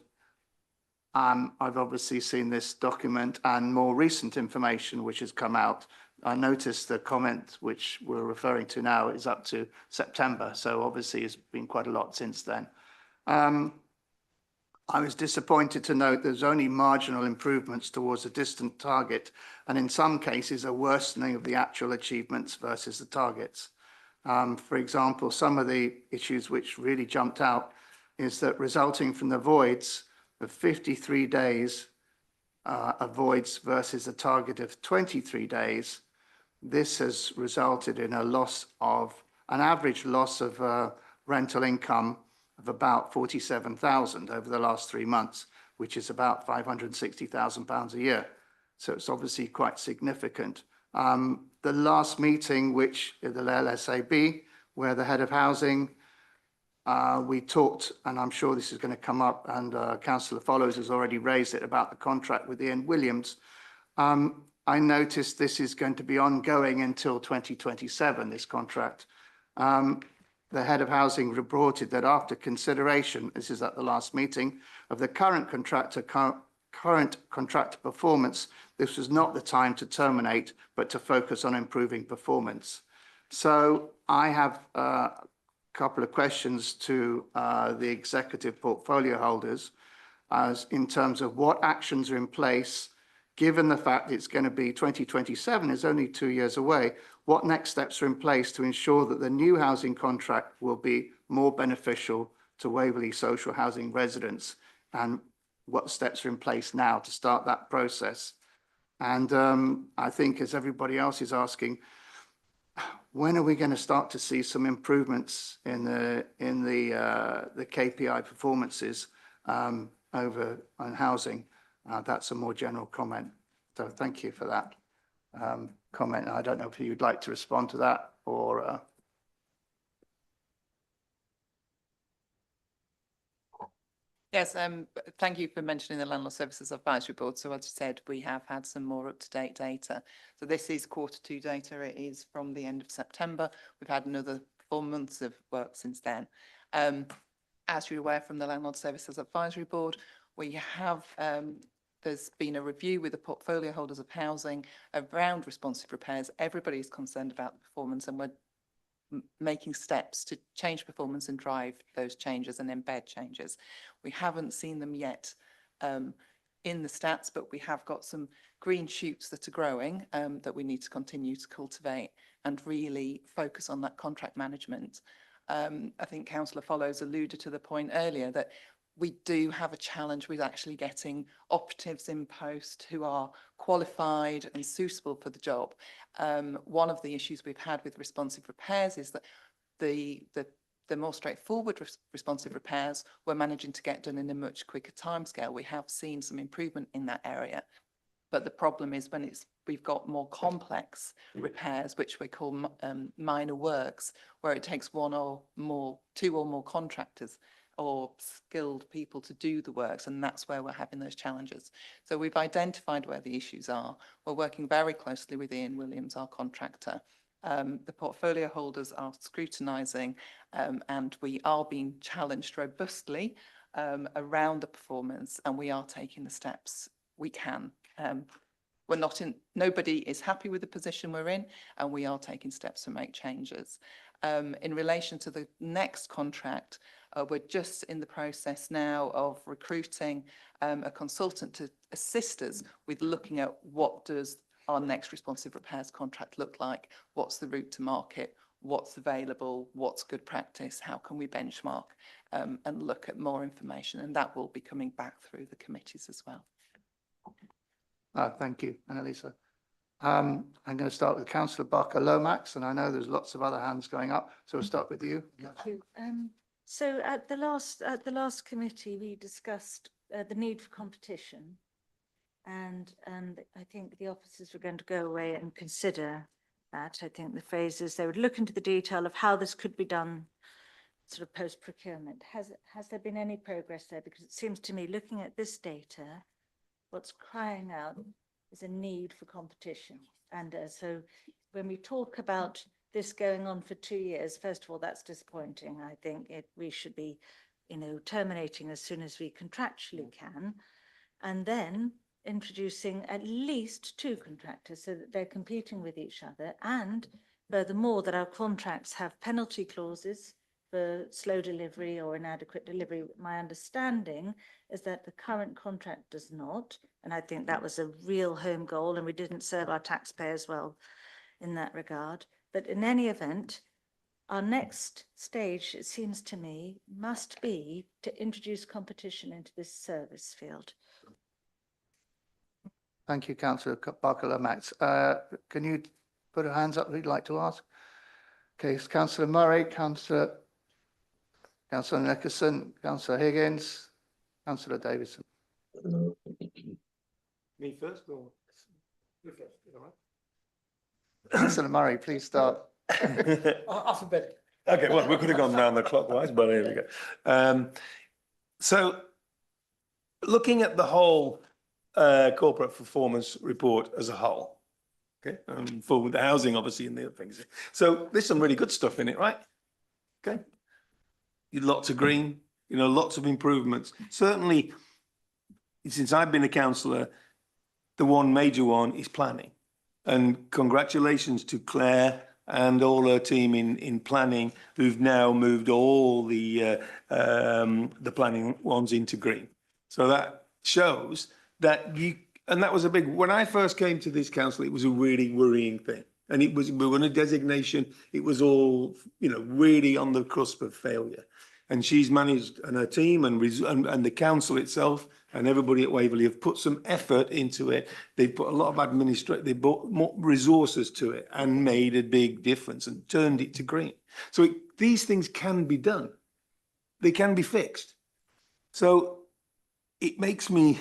I've obviously seen this document and more recent information which has come out. I noticed the comment which we're referring to now is up to September, so obviously it's been quite a lot since then. I was disappointed to note there's only marginal improvements towards a distant target, and in some cases a worsening of the actual achievements versus the targets. For example, some of the issues which really jumped out is that resulting from the voids of 53 days of voids versus a target of 23 days, this has resulted in a loss of, an average loss of rental income of about 47,000 over the last 3 months, which is about £560,000 a year. So it's obviously quite significant. The last meeting, which the LSAB, where the head of housing, we talked, and I'm sure this is going to come up, and Councillor Follows has already raised it about the contract with Ian Williams. I noticed this is going to be ongoing until 2027, this contract. The head of housing reported that after consideration, this is at the last meeting, of the current contractor performance, this was not the time to terminate, but to focus on improving performance. So I have a couple of questions to the executive portfolio holders as in terms of what actions are in place, given the fact it's going to be 2027 is only 2 years away. What next steps are in place to ensure that the new housing contract will be more beneficial to Waverley social housing residents, and what steps are in place now to start that process? And I think, as everybody else is asking, when are we going to start to see some improvements in the KPI performances over on housing? That's a more general comment. So thank you for that comment. I don't know if you'd like to respond to that or. Yes, thank you for mentioning the Landlord Services Advisory Board. So as I said, we have had some more up-to-date data. So this is Q2 data. It is from the end of September. We've had another 4 months of work since then. As you're aware from the Landlord Services Advisory Board, we have there's been a review with the portfolio holders of housing around responsive repairs. Everybody is concerned about the performance, and we're making steps to change performance and drive those changes and embed changes. We haven't seen them yet in the stats, but we have got some green shoots that are growing that we need to continue to cultivate and really focus on that contract management. I think Councillor Follows alluded to the point earlier that we do have a challenge with actually getting operatives in post who are qualified and suitable for the job. One of the issues we've had with responsive repairs is that the more straightforward responsive repairs we're managing to get done in a much quicker timescale. We have seen some improvement in that area. But the problem is when we've got more complex repairs, which we call minor works, where it takes two or more contractors or skilled people to do the works, and that's where we're having those challenges. So we've identified where the issues are. We're working very closely with Ian Williams, our contractor. The portfolio holders are scrutinising, and we are being challenged robustly around the performance, and we are taking the steps we can. Nobody is happy with the position we're in, and we are taking steps to make changes. In relation to the next contract, we're just in the process now of recruiting a consultant to assist us with looking at what does our next responsive repairs contract look like, what's the route to market, what's available, what's good practice, how can we benchmark and look at more information, and that will be coming back through the committees as well. Thank you, Annalisa. I'm going to start with Councillor Barker-Lomax, and I know there's lots of other hands going up, so we'll start with you. Thank you. So at the last committee, we discussed the need for competition, and I think the officers were going to go away and consider that. I think the phrase is they would look into the detail of how this could be done sort of post-procurement. Has there been any progress there? Because it seems to me, looking at this data, what's crying out is a need for competition. And so when we talk about this going on for 2 years, first of all, that's disappointing. I think we should be, terminating as soon as we contractually can, and then introducing at least 2 contractors so that they're competing with each other. And furthermore, that our contracts have penalty clauses for slow delivery or inadequate delivery. My understanding is that the current contract does not, and I think that was a real home goal, and we didn't serve our taxpayers well in that regard. But in any event, our next stage, it seems to me, must be to introduce competition into this service field. Thank you, Councillor Barker-Lomax. Can you put your hands up if you'd like to ask? Okay, it's Councillor Murray, Councillor Nicholson, Councillor Higgins, Councillor Davison. Me first or? You first, all right. Councillor Murray, please start. Alphabetic. Okay, well, we could have gone round the clockwise, but here we go. So looking at the whole corporate performance report as a whole, okay, full with the housing, obviously, and the other things. So there's some really good stuff in it, right? Okay. Lots of green, lots of improvements. Certainly, since I've been a councillor, the one major one is planning. And congratulations to Claire and all her team in planning, who've now moved all the planning ones into green. So that shows that and that was a big, when I first came to this council, it was a really worrying thing. And we were on a designation, it was all, really on the cusp of failure. And she's managed, and her team and the council itself and everybody at Waverley have put some effort into it. They've put a lot of they brought more resources to it and made a big difference and turned it to green. So these things can be done. They can be fixed. So it makes me,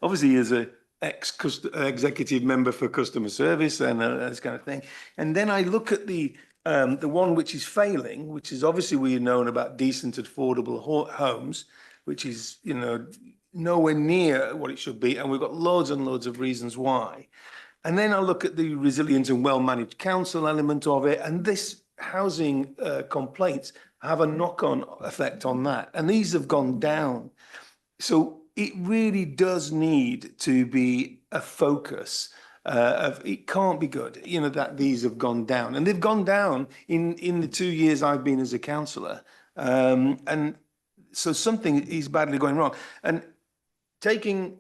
obviously as a executive member for customer service and this kind of thing. And then I look at the one which is failing, which is obviously we've known about decent, affordable homes, which is, nowhere near what it should be. And we've got loads and loads of reasons why. And then I look at the resilient and well-managed council element of it. And this housing complaints have a knock-on effect on that. And these have gone down. So it really does need to be a focus of it can't be good, that these have gone down. And they've gone down in the 2 years I've been as a councillor. And so something is badly going wrong. And taking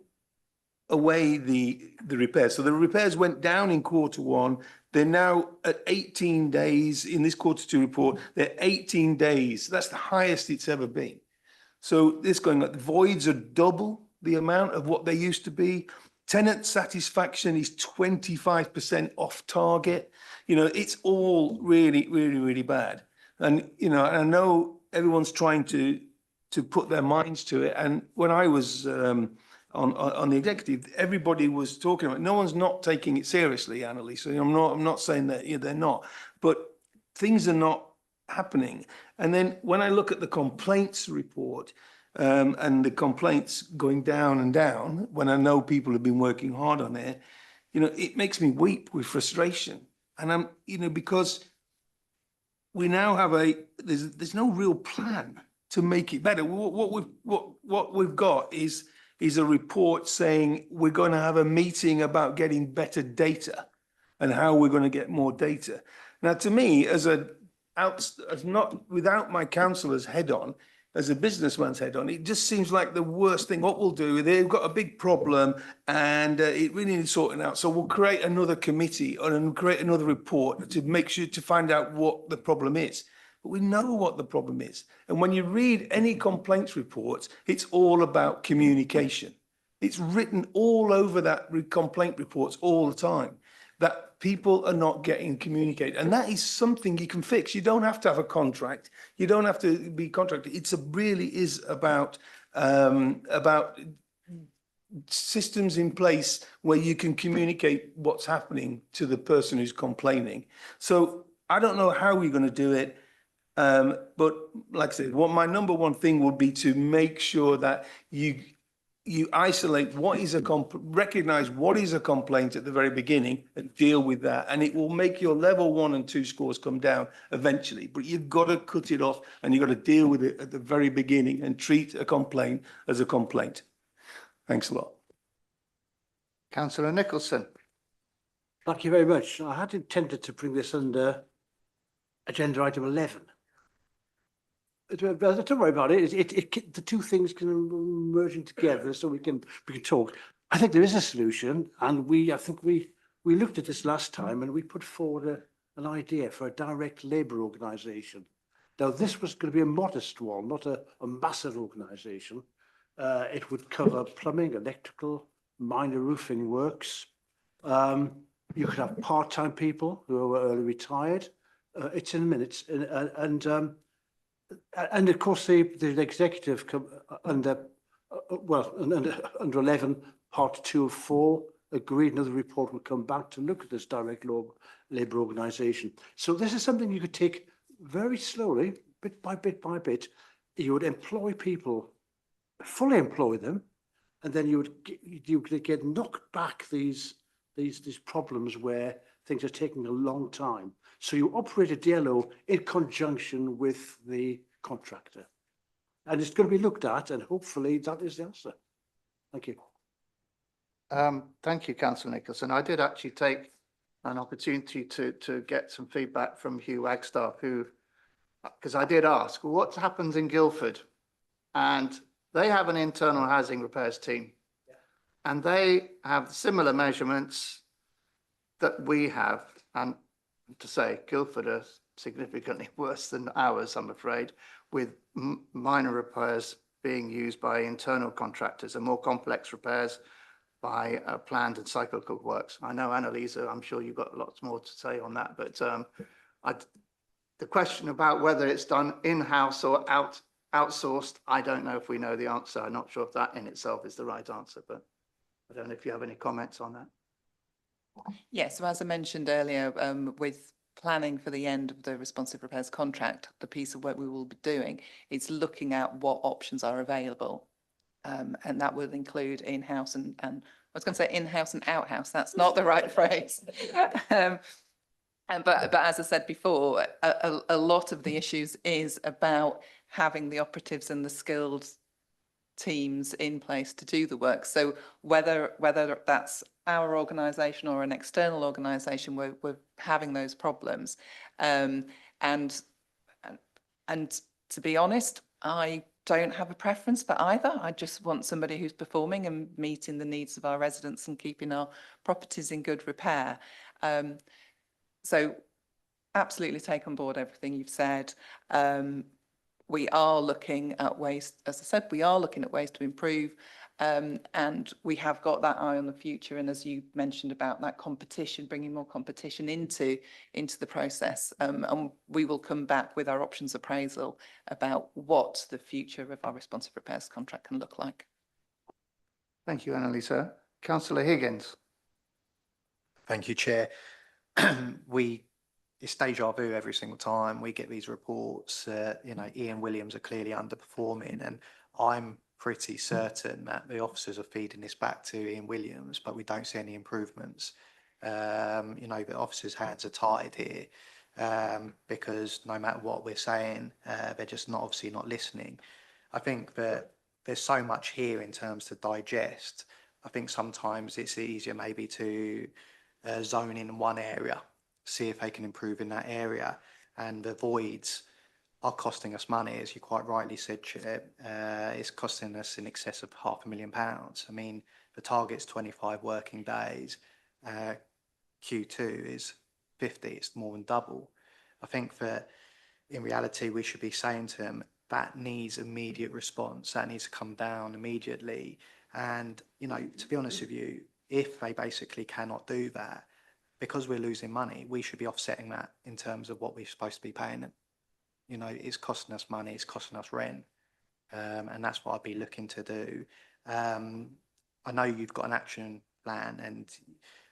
away the repairs. So the repairs went down in Q1. They're now at 18 days in this Q2 report. They're 18 days. That's the highest it's ever been. So this going up, the voids are double the amount of what they used to be. Tenant satisfaction is 25% off target. It's all really, really, really bad. And, I know everyone's trying to put their minds to it. And when I was on the executive, everybody was talking about it. No one's not taking it seriously, Annalise. So I'm not saying that they're not, but things are not happening. And then when I look at the complaints report and the complaints going down and down, when I know people have been working hard on it, it makes me weep with frustration. And I'm, because we now have there's no real plan to make it better. What we've got is a report saying we're going to have a meeting about getting better data and how we're going to get more data. Now, to me, as not without my councillor's head on, as a businessman's head on, it just seems like the worst thing. What we'll do, they've got a big problem and it really needs sorting out. So we'll create another committee and create another report to make sure to find out what the problem is. But we know what the problem is. And when you read any complaints reports, it's all about communication. It's written all over that complaint reports all the time, that people are not getting communicated. And that is something you can fix. You don't have to have a contract. You don't have to be contracted. It really is about systems in place where you can communicate what's happening to the person who's complaining. So I don't know how we're going to do it. But like I said, my number one thing would be to make sure that you isolate recognize what is a complaint at the very beginning and deal with that. And it will make your level 1 and 2 scores come down eventually. But you've got to cut it off and you've got to deal with it at the very beginning and treat a complaint as a complaint. Thanks a lot. Councillor Nicholson. Thank you very much. I had intended to bring this under agenda item 11. But don't worry about it. The two things can merge together, so we can talk. I think there is a solution, and I think we looked at this last time, and we put forward an idea for a direct labour organisation. Now, this was going to be a modest one, not a massive organisation. It would cover plumbing, electrical, minor roofing works. You could have part-time people who are early retired. It's in minutes, and of course the executive under well, and under 11, part 2 of 4, agreed another report will come back to look at this direct labour organisation. So this is something you could take very slowly, bit by bit by bit. You would employ people, fully employ them, and then you would get knocked back these problems where things are taking a long time. So you operate a DLO in conjunction with the contractor. And it's going to be looked at, and hopefully that is the answer. Thank you. Thank you, Councillor Nicholson. I did actually take an opportunity to get some feedback from Hugh Wagstaff, who, because I did ask, well, what happens in Guildford? And they have an internal housing repairs team, and they have similar measurements that we have. And to say, Guildford are significantly worse than ours, I'm afraid, with minor repairs being used by internal contractors and more complex repairs by planned and cyclical works. I know, Annalisa, I'm sure you've got lots more to say on that, but the question about whether it's done in-house or outsourced, I don't know if we know the answer. I'm not sure if that in itself is the right answer, but I don't know if you have any comments on that. Yes, so as I mentioned earlier, with planning for the end of the responsive repairs contract, the piece of work we will be doing is looking at what options are available. And that will include in-house and I was going to say in-house and outhouse. That's not the right phrase. But as I said before, a lot of the issues is about having the operatives and the skilled teams in place to do the work. So whether that's our organisation or an external organisation, we're having those problems. And to be honest, I don't have a preference for either. I just want somebody who's performing and meeting the needs of our residents and keeping our properties in good repair. So absolutely take on board everything you've said. We are looking at ways, as I said, we are looking at ways to improve, and we have got that eye on the future. And as you mentioned about that competition, bringing more competition into the process, and we will come back with our options appraisal about what the future of our responsive repairs contract can look like. Thank you, Annalisa. Councillor Higgins. Thank you, Chair. It's deja vu every single time we get these reports. You know, Ian Williams are clearly underperforming, and I'm pretty certain that the officers are feeding this back to Ian Williams, but we don't see any improvements. You know, the officers' hands are tied here because no matter what we're saying, they're just obviously not listening. I think that there's so much here in terms to digest. I think sometimes it's easier maybe to zone in one area, see if they can improve in that area, and the voids are costing us money, as you quite rightly said, Chair. It's costing us in excess of £500,000. I mean, the target's 25 working days. Q2 is 50. It's more than double. I think that in reality, we should be saying to them that needs immediate response. That needs to come down immediately. And, you know, to be honest with you, if they basically cannot do that, because we're losing money, we should be offsetting that in terms of what we're supposed to be paying them. You know, it's costing us money, it's costing us rent, and that's what I'd be looking to do. I know you've got an action plan, and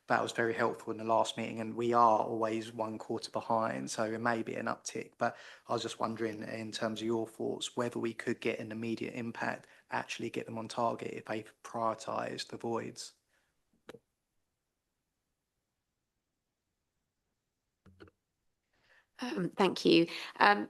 that was very helpful in the last meeting, and we are always 1 quarter behind, so it may be an uptick, but I was just wondering, in terms of your thoughts, whether we could get an immediate impact, actually get them on target if they've prioritised the voids. Thank you.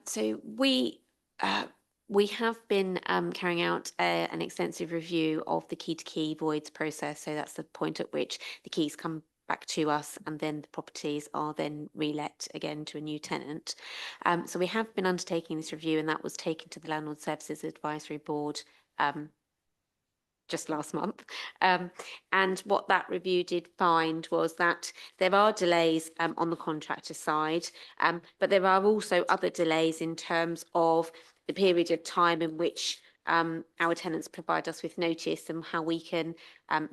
So we have been carrying out an extensive review of the key-to-key voids process. So that's the point at which the keys come back to us and then the properties are then relet again to a new tenant. So we have been undertaking this review, and that was taken to the Landlord Services Advisory Board just last month. And what that review did find was that there are delays on the contractor side, but there are also other delays in terms of the period of time in which our tenants provide us with notice and how we can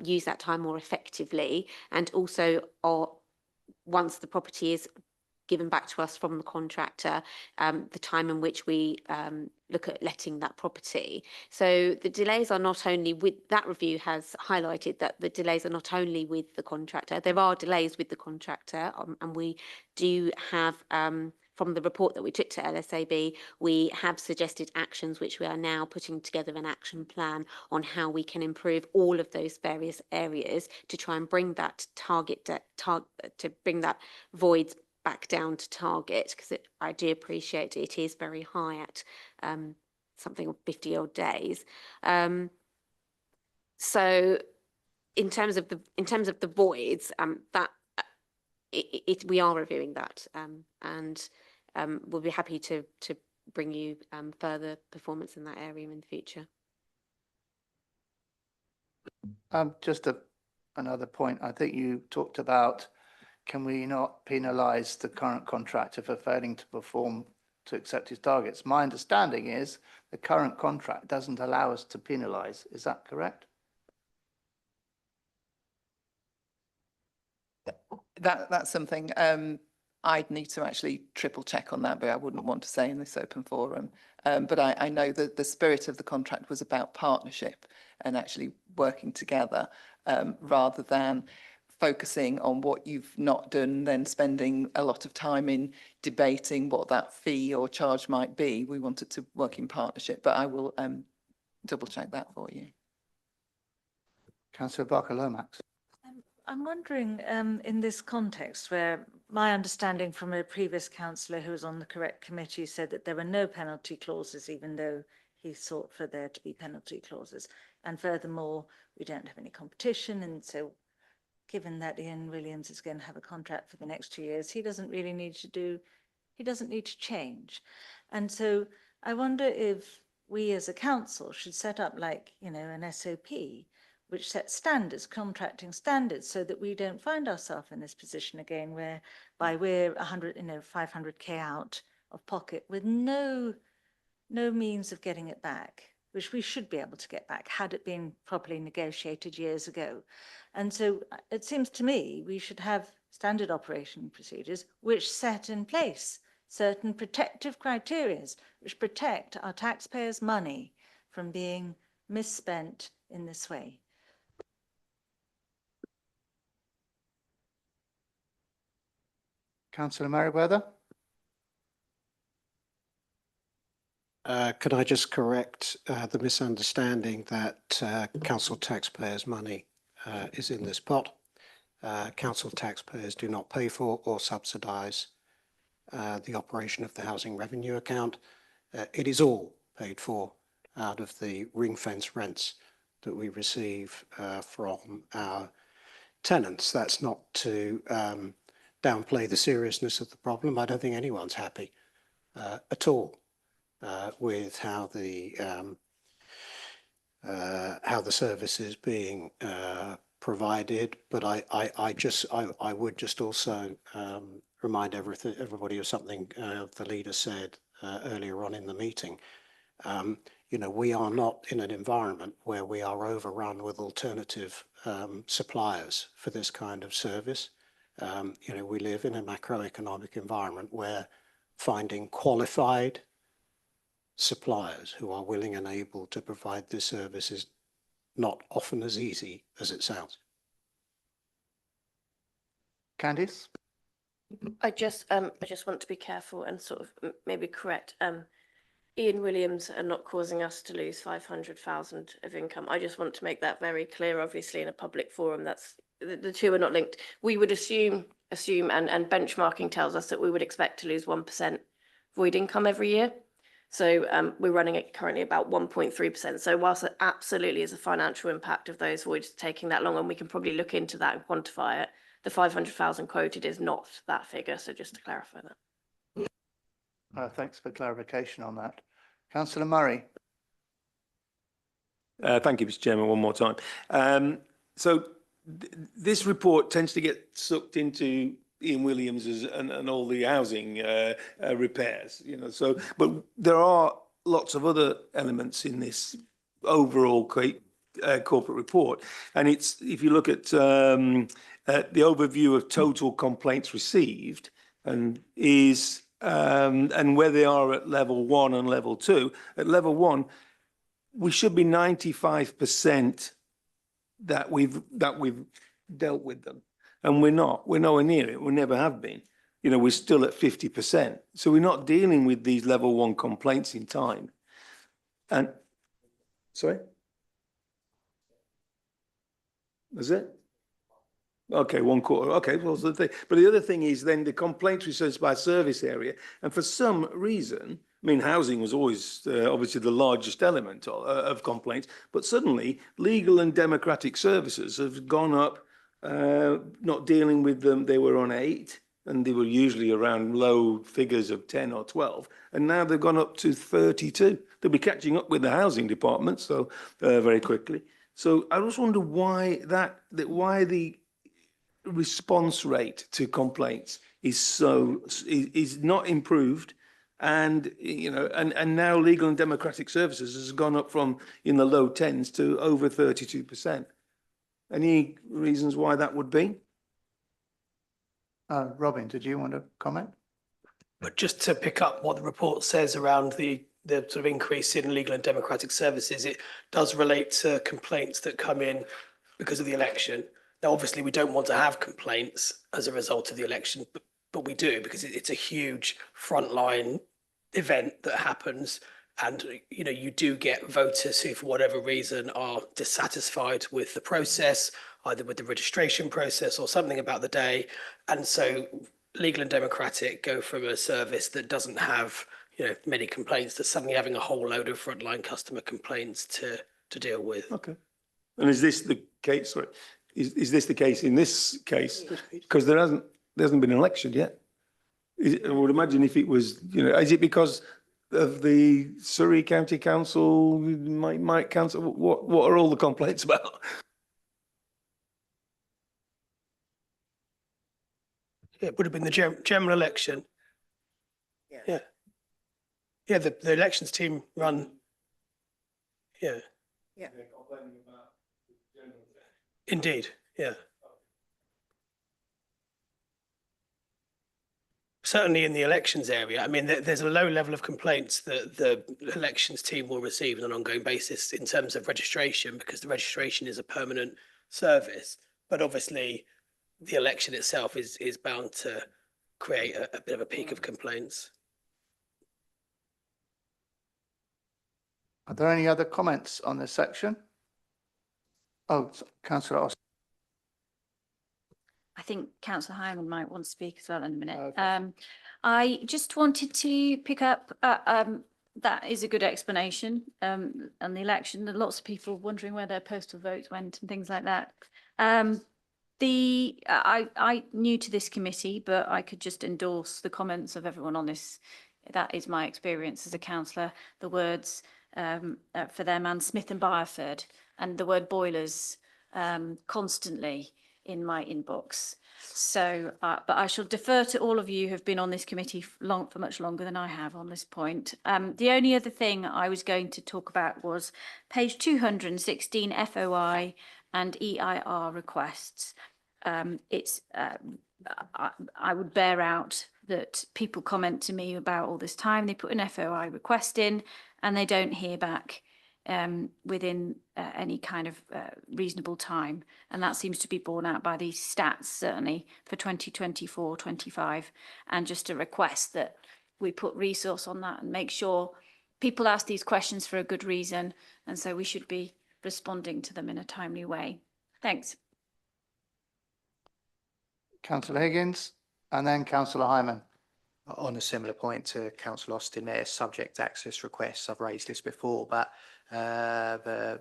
use that time more effectively. And also, once the property is given back to us from the contractor, the time in which we look at letting that property. So the delays are not only with, that review has highlighted that the delays are not only with the contractor, there are delays with the contractor, and we do have, from the report that we took to LSAB, we have suggested actions which we are now putting together an action plan on how we can improve all of those various areas to try and bring that to bring that voids back down to target, because I do appreciate it is very high at something of 50 odd days. So in terms of the voids, that we are reviewing that, and we'll be happy to bring you further performance in that area in the future. Just another point. I think you talked about, can we not penalise the current contractor for failing to perform to accept his targets? My understanding is the current contract doesn't allow us to penalise. Is that correct? That's something I'd need to actually triple check on that, but I wouldn't want to say in this open forum. But I know that the spirit of the contract was about partnership and actually working together, rather than focusing on what you've not done, then spending a lot of time in debating what that fee or charge might be. We wanted to work in partnership, but I will double check that for you. Councillor Barker-Lomax. I'm wondering, in this context, where my understanding from a previous councillor who was on the correct committee said that there were no penalty clauses, even though he sought for there to be penalty clauses. And furthermore, we don't have any competition. And so given that Ian Williams is going to have a contract for the next 2 years, he doesn't really need to change. And so I wonder if we as a council should set up, like, an SOP which sets standards, contracting standards, so that we don't find ourselves in this position again whereby we're 500k out of pocket with no means of getting it back, which we should be able to get back had it been properly negotiated years ago. And so it seems to me we should have standard operation procedures which set in place certain protective criteria which protect our taxpayers' money from being misspent in this way. Councillor Merriweather. Could I just correct the misunderstanding that council taxpayers' money is in this pot? Council taxpayers do not pay for or subsidise the operation of the housing revenue account. It is all paid for out of the ring-fence rents that we receive from our tenants. That's not to downplay the seriousness of the problem. I don't think anyone's happy at all with how the service is being provided. But I would just also remind everybody of something the leader said earlier on in the meeting. We are not in an environment where we are overrun with alternative suppliers for this kind of service. We live in a macroeconomic environment where finding qualified suppliers who are willing and able to provide this service is not often as easy as it sounds. Candice? I just want to be careful and sort of maybe correct. Ian Williams are not causing us to lose 500,000 of income. I just want to make that very clear, obviously, in a public forum. That's the two are not linked. We would assume and benchmarking tells us that we would expect to lose 1% void income every year. So we're running it currently about 1.3%. So whilst it absolutely is a financial impact of those voids taking that long, and we can probably look into that and quantify it, the 500,000 quoted is not that figure. So just to clarify that. Thanks for clarification on that. Councillor Murray. Thank you, Mr. Chairman, one more time. This report tends to get sucked into Ian Williams and all the housing repairs, but there are lots of other elements in this overall corporate report. And if you look at the overview of total complaints received, and and where they are at level 1 and level 2. At level 1, we should be 95% that we've dealt with them, and we're not. We're nowhere near it. We never have been. You know, we're still at 50%. So we're not dealing with these level 1 complaints in time. And sorry, is it? Okay, 1/4. Okay, well, the thing. But the other thing is then the complaints researched by service area, and for some reason, I mean, housing was always obviously the largest element of complaints, but suddenly legal and democratic services have gone up, not dealing with them. They were on 8, and they were usually around low figures of 10 or 12, and now they've gone up to 32. They'll be catching up with the housing department so very quickly. So I just wonder why why the response rate to complaints is not improved, and you know, and now legal and democratic services has gone up from in the low 10s to over 32%. Any reasons why that would be? Robin, did you want to comment? But just to pick up what the report says around the sort of increase in legal and democratic services, it does relate to complaints that come in because of the election. Now, obviously, we don't want to have complaints as a result of the election, but we do, because it's a huge frontline event that happens. And, you know, you do get voters who, for whatever reason, are dissatisfied with the process, either with the registration process or something about the day. And so legal and democratic go from a service that doesn't have, you know, many complaints to suddenly having a whole load of frontline customer complaints to deal with. Okay. And is this the case? Sorry. Is this the case in this case? Because there hasn't been an election yet. I would imagine if it was, you know, is it because of the Surrey County Council, Mike Council? What are all the complaints about? It would have been the general election. Yeah. Yeah, the elections team run. Yeah. Yeah. Indeed, yeah. Certainly in the elections area, I mean, there's a low level of complaints that the elections team will receive on an ongoing basis in terms of registration, because the registration is a permanent service. But obviously, the election itself is bound to create a bit of a peak of complaints. Are there any other comments on this section? Oh, Councillor Austin. I think Councillor Hyman might want to speak as well in a minute. Okay. I just wanted to pick up, that is a good explanation on the election. Lots of people wondering where their postal votes went and things like that. I'm new to this committee, but I could just endorse the comments of everyone on this. That is my experience as a councillor. The words for them and Smith and Byerford, and the word boilers constantly in my inbox. So, but I shall defer to all of you who have been on this committee for much longer than I have on this point. The only other thing I was going to talk about was page 216 FOI and EIR requests. I would bear out that people comment to me about all this time. They put an FOI request in and they don't hear back within any kind of reasonable time. And that seems to be borne out by these stats, certainly for 2024-25. And just a request that we put resource on that and make sure people ask these questions for a good reason. And so we should be responding to them in a timely way. Thanks. Councillor Higgins and then Councillor Hyman. On a similar point to Councillor Austin, there subject access requests. I've raised this before, but the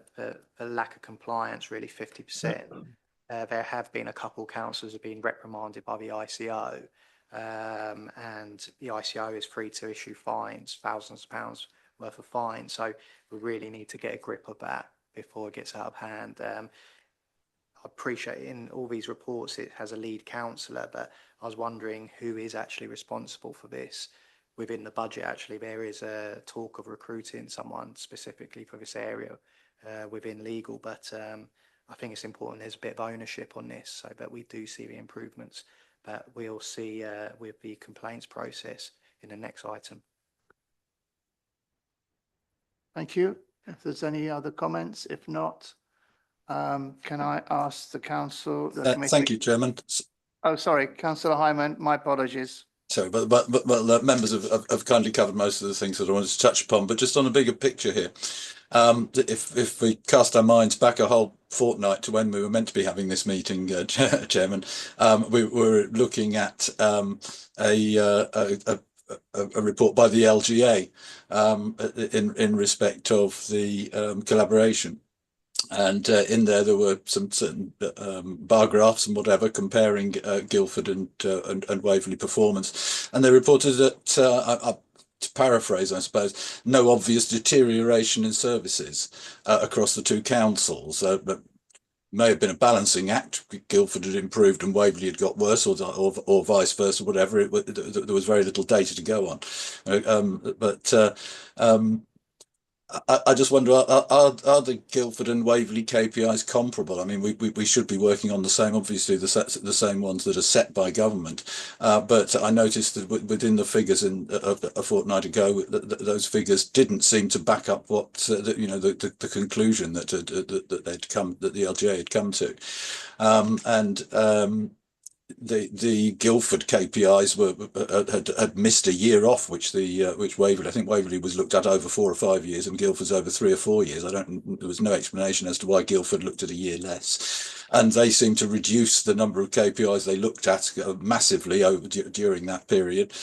lack of compliance, really 50%. There have been a couple councillors have been reprimanded by the ICO, and the ICO is free to issue fines, thousands of pounds worth of fines. So we really need to get a grip of that before it gets out of hand. I appreciate in all these reports it has a lead councillor, but I was wondering who is actually responsible for this. Within the budget, actually, there is a talk of recruiting someone specifically for this area within legal, but I think it's important there's a bit of ownership on this so that we do see the improvements but we'll see with the complaints process in the next item. Thank you. If there's any other comments, if not, can I ask the council, the committee? Thank you, Chairman. Oh, sorry, Councillor Hyman, my apologies. Sorry, but members have kindly covered most of the things that I wanted to touch upon. But just on a bigger picture here, if we cast our minds back a whole fortnight to when we were meant to be having this meeting, Chairman, we were looking at a report by the LGA in respect of the collaboration. And in there were some certain bar graphs and whatever comparing Guildford and Waverley performance, and they reported that, to paraphrase, I suppose, no obvious deterioration in services across the two councils. But may have been a balancing act. Guildford had improved and Waverley had got worse, or vice versa, whatever. There was very little data to go on, I just wonder, are the Guildford and Waverley KPIs comparable? I mean, we should be working on the same, obviously the same ones that are set by government. But I noticed that within the figures a fortnight ago, those figures didn't seem to back up what the conclusion that the LGA had come to, the Guildford KPIs had missed a year off, which Waverley, I think Waverley was looked at over 4 or 5 years, and Guildford's over 3 or 4 years. There was no explanation as to why Guildford looked at a year less, and they seem to reduce the number of KPIs they looked at massively during that period.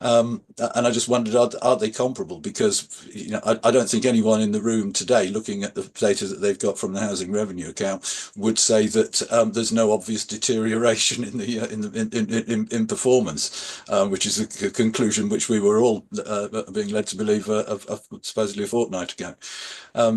And I just wondered, are they comparable? Because I don't think anyone in the room today, looking at the data that they've got from the housing revenue account, would say that there's no obvious deterioration in performance, which is a conclusion which we were all being led to believe supposedly a fortnight ago.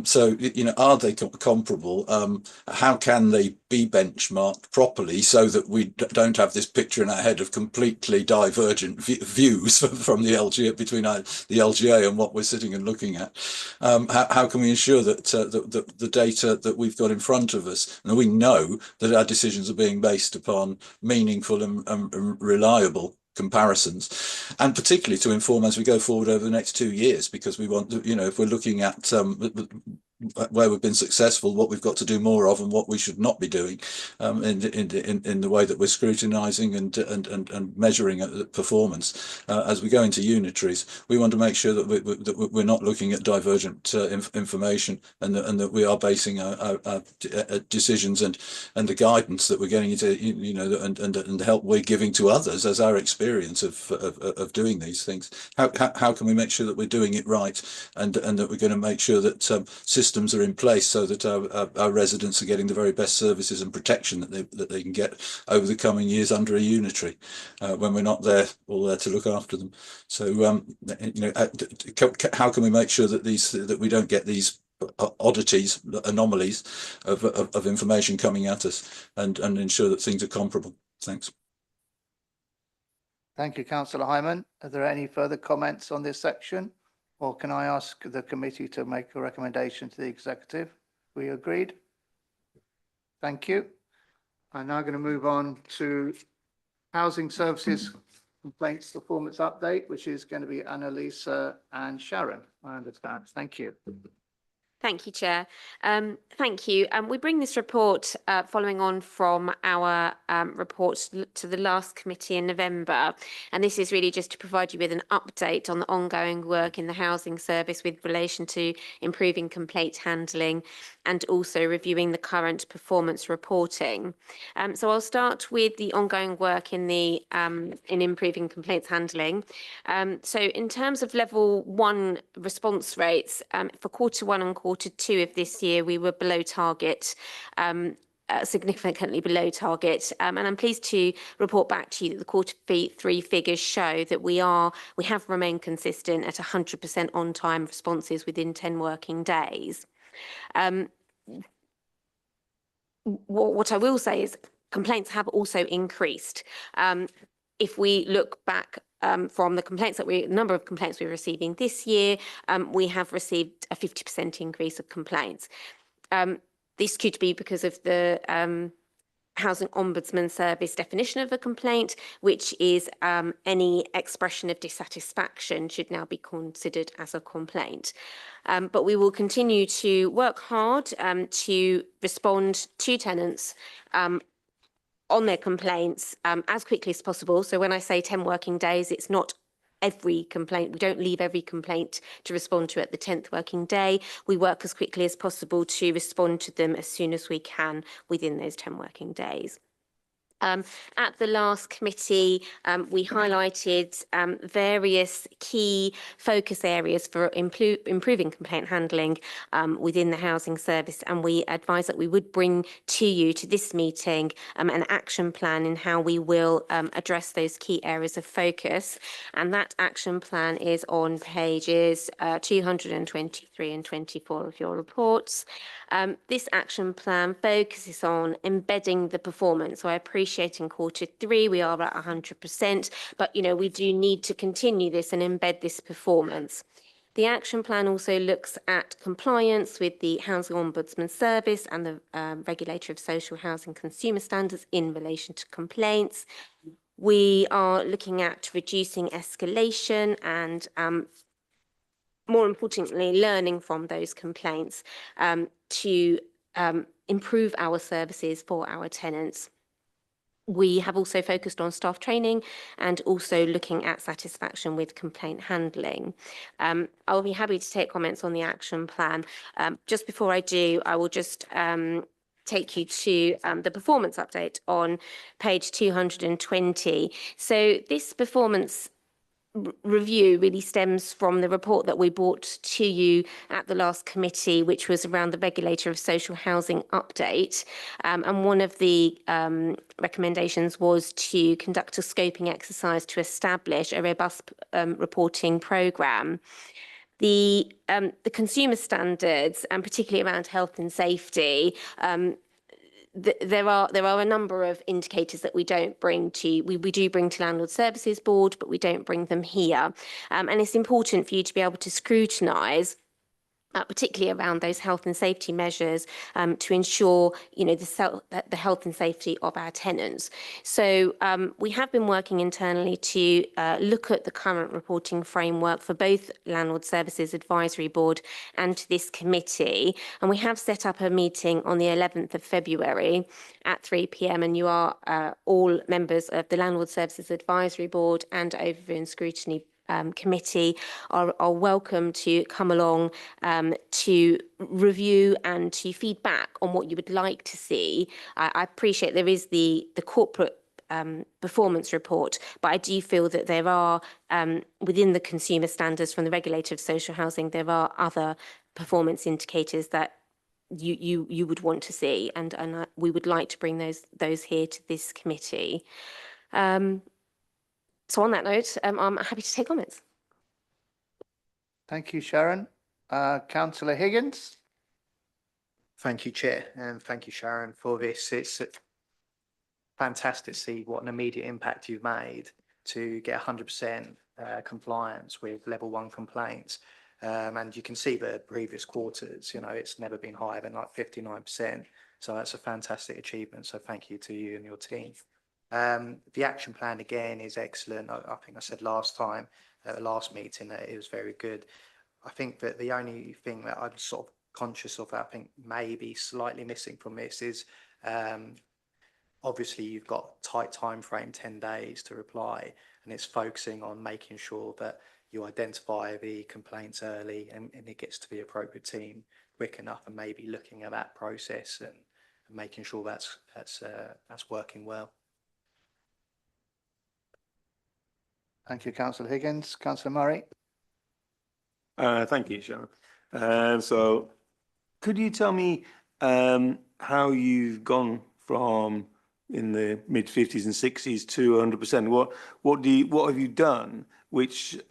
So are they comparable? How can they be benchmarked properly so that we don't have this picture in our head of completely divergent views from the LGA, between the LGA and what we're sitting and looking at? How can we ensure that the data that we've got in front of us, and we know that our decisions are being based upon meaningful and reliable comparisons, and particularly to inform as we go forward over the next 2 years, because we want, if we're looking at where we've been successful, what we've got to do more of, and what we should not be doing in the way that we're scrutinising and measuring performance as we go into unitaries. We want to make sure that we're not looking at divergent information, and that we are basing our decisions and the guidance that we're getting into, and the help we're giving to others as our experience of doing these things. How can we make sure that we're doing it right, and that we're going to make sure that systems are in place so that our residents are getting the very best services and protection that they can get over the coming years under a unitary, when we're not all there to look after them. So how can we make sure that we don't get these oddities, anomalies of information coming at us, and ensure that things are comparable? Thanks. Thank you, Councillor Hyman. Are there any further comments on this section? Or can I ask the committee to make a recommendation to the executive? We agreed? Thank you. I'm now going to move on to Housing Services Complaints Performance Update, which is going to be Annalisa and Sharon, I understand. Thank you. Thank you, Chair. Thank you. We bring this report following on from our report to the last committee in November, and this is really just to provide you with an update on the ongoing work in the housing service with relation to improving complaint handling and also reviewing the current performance reporting. So I'll start with the ongoing work in improving complaints handling. So in terms of level 1 response rates, for Q1 and Q2 of this year, we were below target, significantly below target. And I'm pleased to report back to you that the Q3 figures show that we have remained consistent at 100% on-time responses within 10 working days. What I will say is complaints have also increased. If we look back from the number of complaints we're receiving this year, we have received a 50% increase of complaints. This could be because of the Housing Ombudsman Service definition of a complaint, which is any expression of dissatisfaction should now be considered as a complaint. But we will continue to work hard to respond to tenants on their complaints as quickly as possible. So when I say 10 working days, it's not every complaint. We don't leave every complaint to respond to at the 10th working day. We work as quickly as possible to respond to them as soon as we can within those 10 working days. At the last committee, we highlighted various key focus areas for improving complaint handling within the housing service, and we advised that we would bring to this meeting an action plan in how we will address those key areas of focus. And that action plan is on pages 223 and 24 of your reports. This action plan focuses on embedding the performance. So I appreciate in Q3 we are at 100%, but we do need to continue this and embed this performance. The action plan also looks at compliance with the Housing Ombudsman Service and the Regulator of Social Housing Consumer Standards in relation to complaints. We are looking at reducing escalation and more importantly, learning from those complaints to improve our services for our tenants. We have also focused on staff training and also looking at satisfaction with complaint handling. I'll be happy to take comments on the action plan. Just before I do, I will just take you to the performance update on page 220. So this performance review really stems from the report that we brought to you at the last committee, which was around the Regulator of Social Housing update. And one of the recommendations was to conduct a scoping exercise to establish a robust reporting programme. The consumer standards, and particularly around health and safety, there are a number of indicators that we don't bring to, we do bring to Landlord Services Board, but we don't bring them here. And it's important for you to be able to scrutinise particularly around those health and safety measures to ensure, the health and safety of our tenants. So we have been working internally to look at the current reporting framework for both Landlord Services Advisory Board and to this committee. And we have set up a meeting on the 11th of February at 3 p.m. and you are all members of the Landlord Services Advisory Board and Overview and Scrutiny committee are welcome to come along to review and to feedback on what you would like to see. I appreciate there is the corporate performance report, but I do feel that there are within the consumer standards from the Regulator of Social Housing, there are other performance indicators that you would want to see, and we would like to bring those here to this committee. So on that note, I'm happy to take comments. Thank you, Sharon. Councillor Higgins. Thank you, Chair, and thank you, Sharon, for this. It's fantastic to see what an immediate impact you've made to get 100% compliance with level 1 complaints. And you can see the previous quarters, it's never been higher than like 59%. So that's a fantastic achievement. So thank you to you and your team. The action plan again is excellent. I think I said last time at the last meeting that it was very good. I think that the only thing that I'm sort of conscious of, I think maybe slightly missing from this is obviously you've got tight time frame, 10 days to reply, and it's focusing on making sure that you identify the complaints early and it gets to the appropriate team quick enough, and maybe looking at that process and making sure that's working well. Thank you, Councillor Higgins. Councillor Murray. Thank you, Sharon. So could you tell me how you've gone from in the mid-50s and 60s to 100%? What have you done?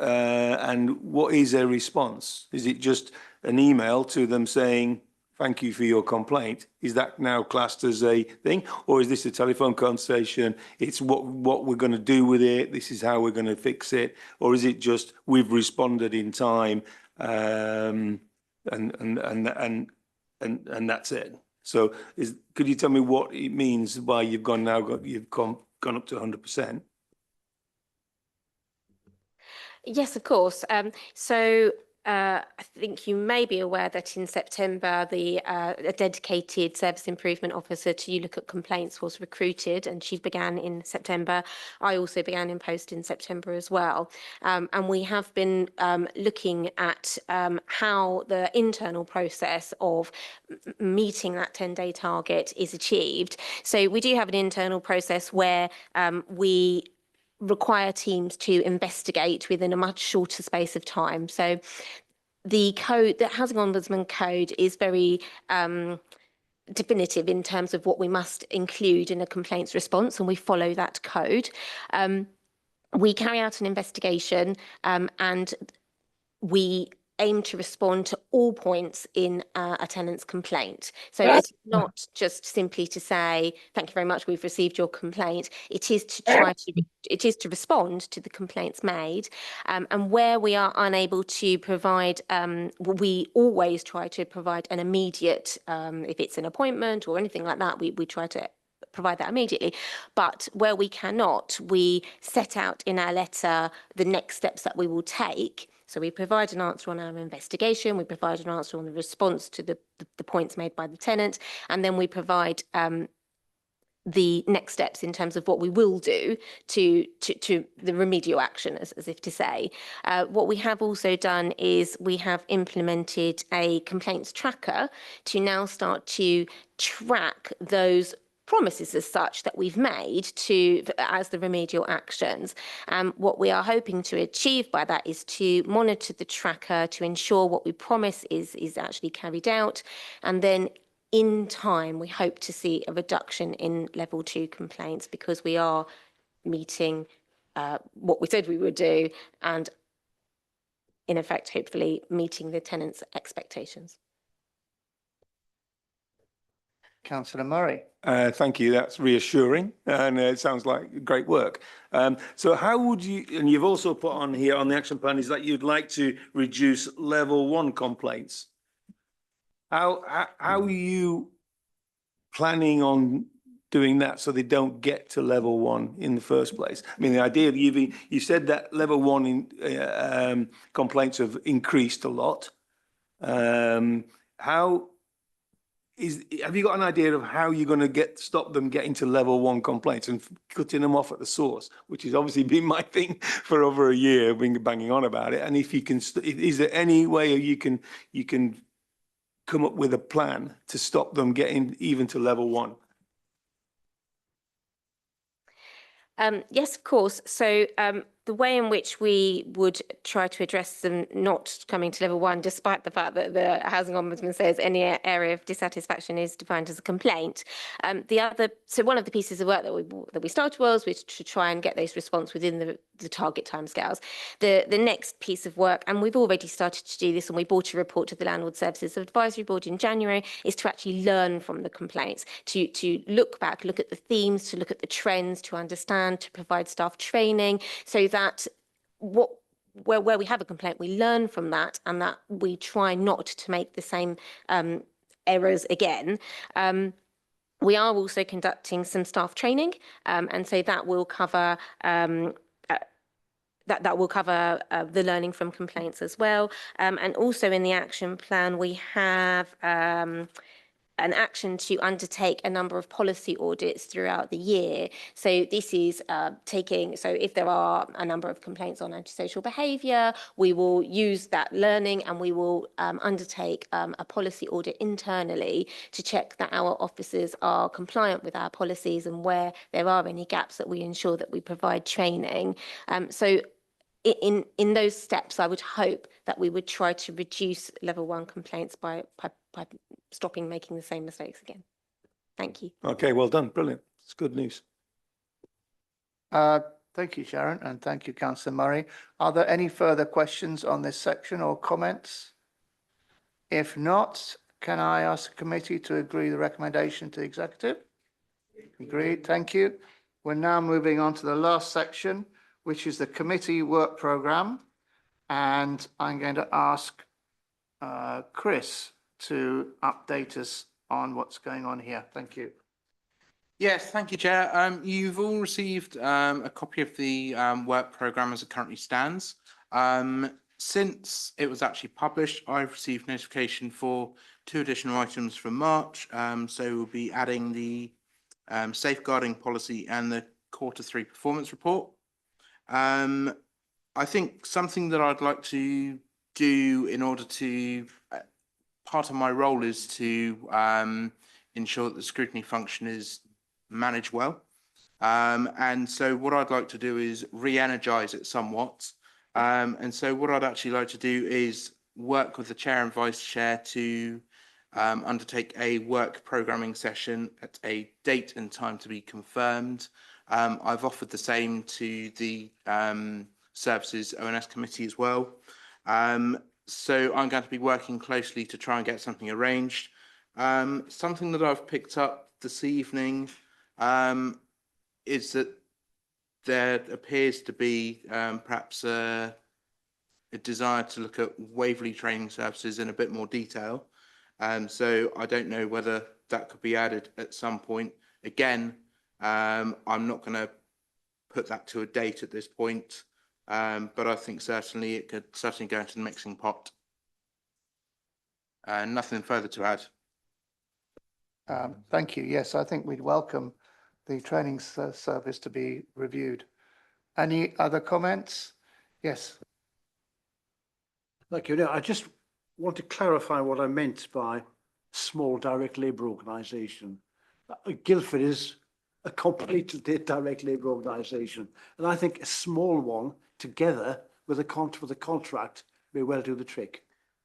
And what is a response? Is it just an email to them saying, thank you for your complaint? Is that now classed as a thing? Or is this a telephone conversation? It's what we're going to do with it. This is how we're going to fix it. Or is it just we've responded in time and that's it? So could you tell me what it means why you've gone up to 100%? Yes, of course. I think you may be aware that in September, a dedicated service improvement officer to look at complaints was recruited, and she began in September. I also began in post in September as well. And we have been looking at how the internal process of meeting that 10-day target is achieved. So we do have an internal process where we require teams to investigate within a much shorter space of time. So the Housing Ombudsman Code is very definitive in terms of what we must include in a complaints response, and we follow that code. We carry out an investigation and we aim to respond to all points in a tenant's complaint. So it's not just simply to say, thank you very much, we've received your complaint. It is to respond to the complaints made. And where we are unable to provide, we always try to provide an immediate, if it's an appointment or anything like that, we try to provide that immediately. But where we cannot, we set out in our letter the next steps that we will take. So we provide an answer on our investigation, we provide an answer on the response to the points made by the tenant, and then we provide the next steps in terms of what we will do to the remedial action, as if to say. What we have also done is we have implemented a complaints tracker to now start to track those promises as such that we've made as the remedial actions. What we are hoping to achieve by that is to monitor the tracker to ensure what we promise is actually carried out, and then in time we hope to see a reduction in level 2 complaints because we are meeting what we said we would do, and in effect hopefully meeting the tenants' expectations. Councillor Murray. Thank you. That's reassuring, and it sounds like great work. So how would you, and you've also put on here on the action plan, is that you'd like to reduce level 1 complaints. How are you planning on doing that so they don't get to level 1 in the first place? I mean, the idea that you said that level 1 complaints have increased a lot. Have you got an idea of how you're going to stop them getting to level 1 complaints and cutting them off at the source, which has obviously been my thing for over a year, been banging on about it. And if you can, is there any way you can come up with a plan to stop them getting even to level 1? Yes, of course. So the way in which we would try to address them not coming to level 1, despite the fact that the Housing Ombudsman says any area of dissatisfaction is defined as a complaint. So one of the pieces of work that we started was to try and get those response within the target timescales. The next piece of work, and we've already started to do this, and we brought a report to the Landlord Services Advisory Board in January, is to actually learn from the complaints, to look back, look at the themes, to look at the trends, to understand, to provide staff training, so that where we have a complaint, we learn from that, and that we try not to make the same errors again. We are also conducting some staff training, and so that will cover that will cover the learning from complaints as well. And also in the action plan, we have an action to undertake a number of policy audits throughout the year. So this is so if there are a number of complaints on antisocial behaviour, we will use that learning and we will undertake a policy audit internally to check that our officers are compliant with our policies, and where there are any gaps that we ensure that we provide training. So in those steps, I would hope that we would try to reduce level 1 complaints by stopping making the same mistakes again. Thank you. Okay, well done. Brilliant. It's good news. Thank you, Sharon, and thank you, Councillor Murray. Are there any further questions on this section or comments? If not, can I ask the committee to agree the recommendation to the executive? Agreed. Thank you. We're now moving on to the last section, which is the committee work programme, and I'm going to ask Chris to update us on what's going on here. Thank you. Yes, thank you, Chair. You've all received a copy of the work programme as it currently stands. Since it was actually published, I've received notification for 2 additional items from March. So we'll be adding the safeguarding policy and the Q3 performance report. I think something that I'd like to do in order to, part of my role is to ensure that the scrutiny function is managed well. And so what I'd like to do is re-energise it somewhat. And so what I'd actually like to do is work with the Chair and Vice Chair to undertake a work programming session at a date and time to be confirmed. I've offered the same to the Services ONS Committee as well. So I'm going to be working closely to try and get something arranged. Something that I've picked up this evening is that there appears to be perhaps a desire to look at Waverley training services in a bit more detail. So I don't know whether that could be added at some point. Again, I'm not going to put that to a date at this point, but I think certainly it could certainly go into the mixing pot. Nothing further to add. Thank you. Yes, I think we'd welcome the training service to be reviewed. Any other comments? Yes. Thank you. Now, I just want to clarify what I meant by small direct labour organisation. Guildford is a complete direct labour organisation, and I think a small one together with a contract may well do the trick.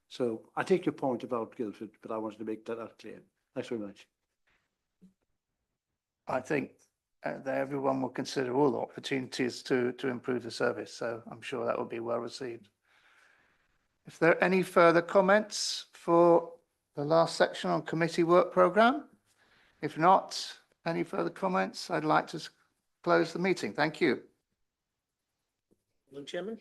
So I take your point about Guildford, but I wanted to make that clear. Thanks very much. I think that everyone will consider all opportunities to improve the service, so I'm sure that will be well received. If there are any further comments for the last section on committee work programme? If not, any further comments? I'd like to close the meeting. Thank you. Madam Chairman?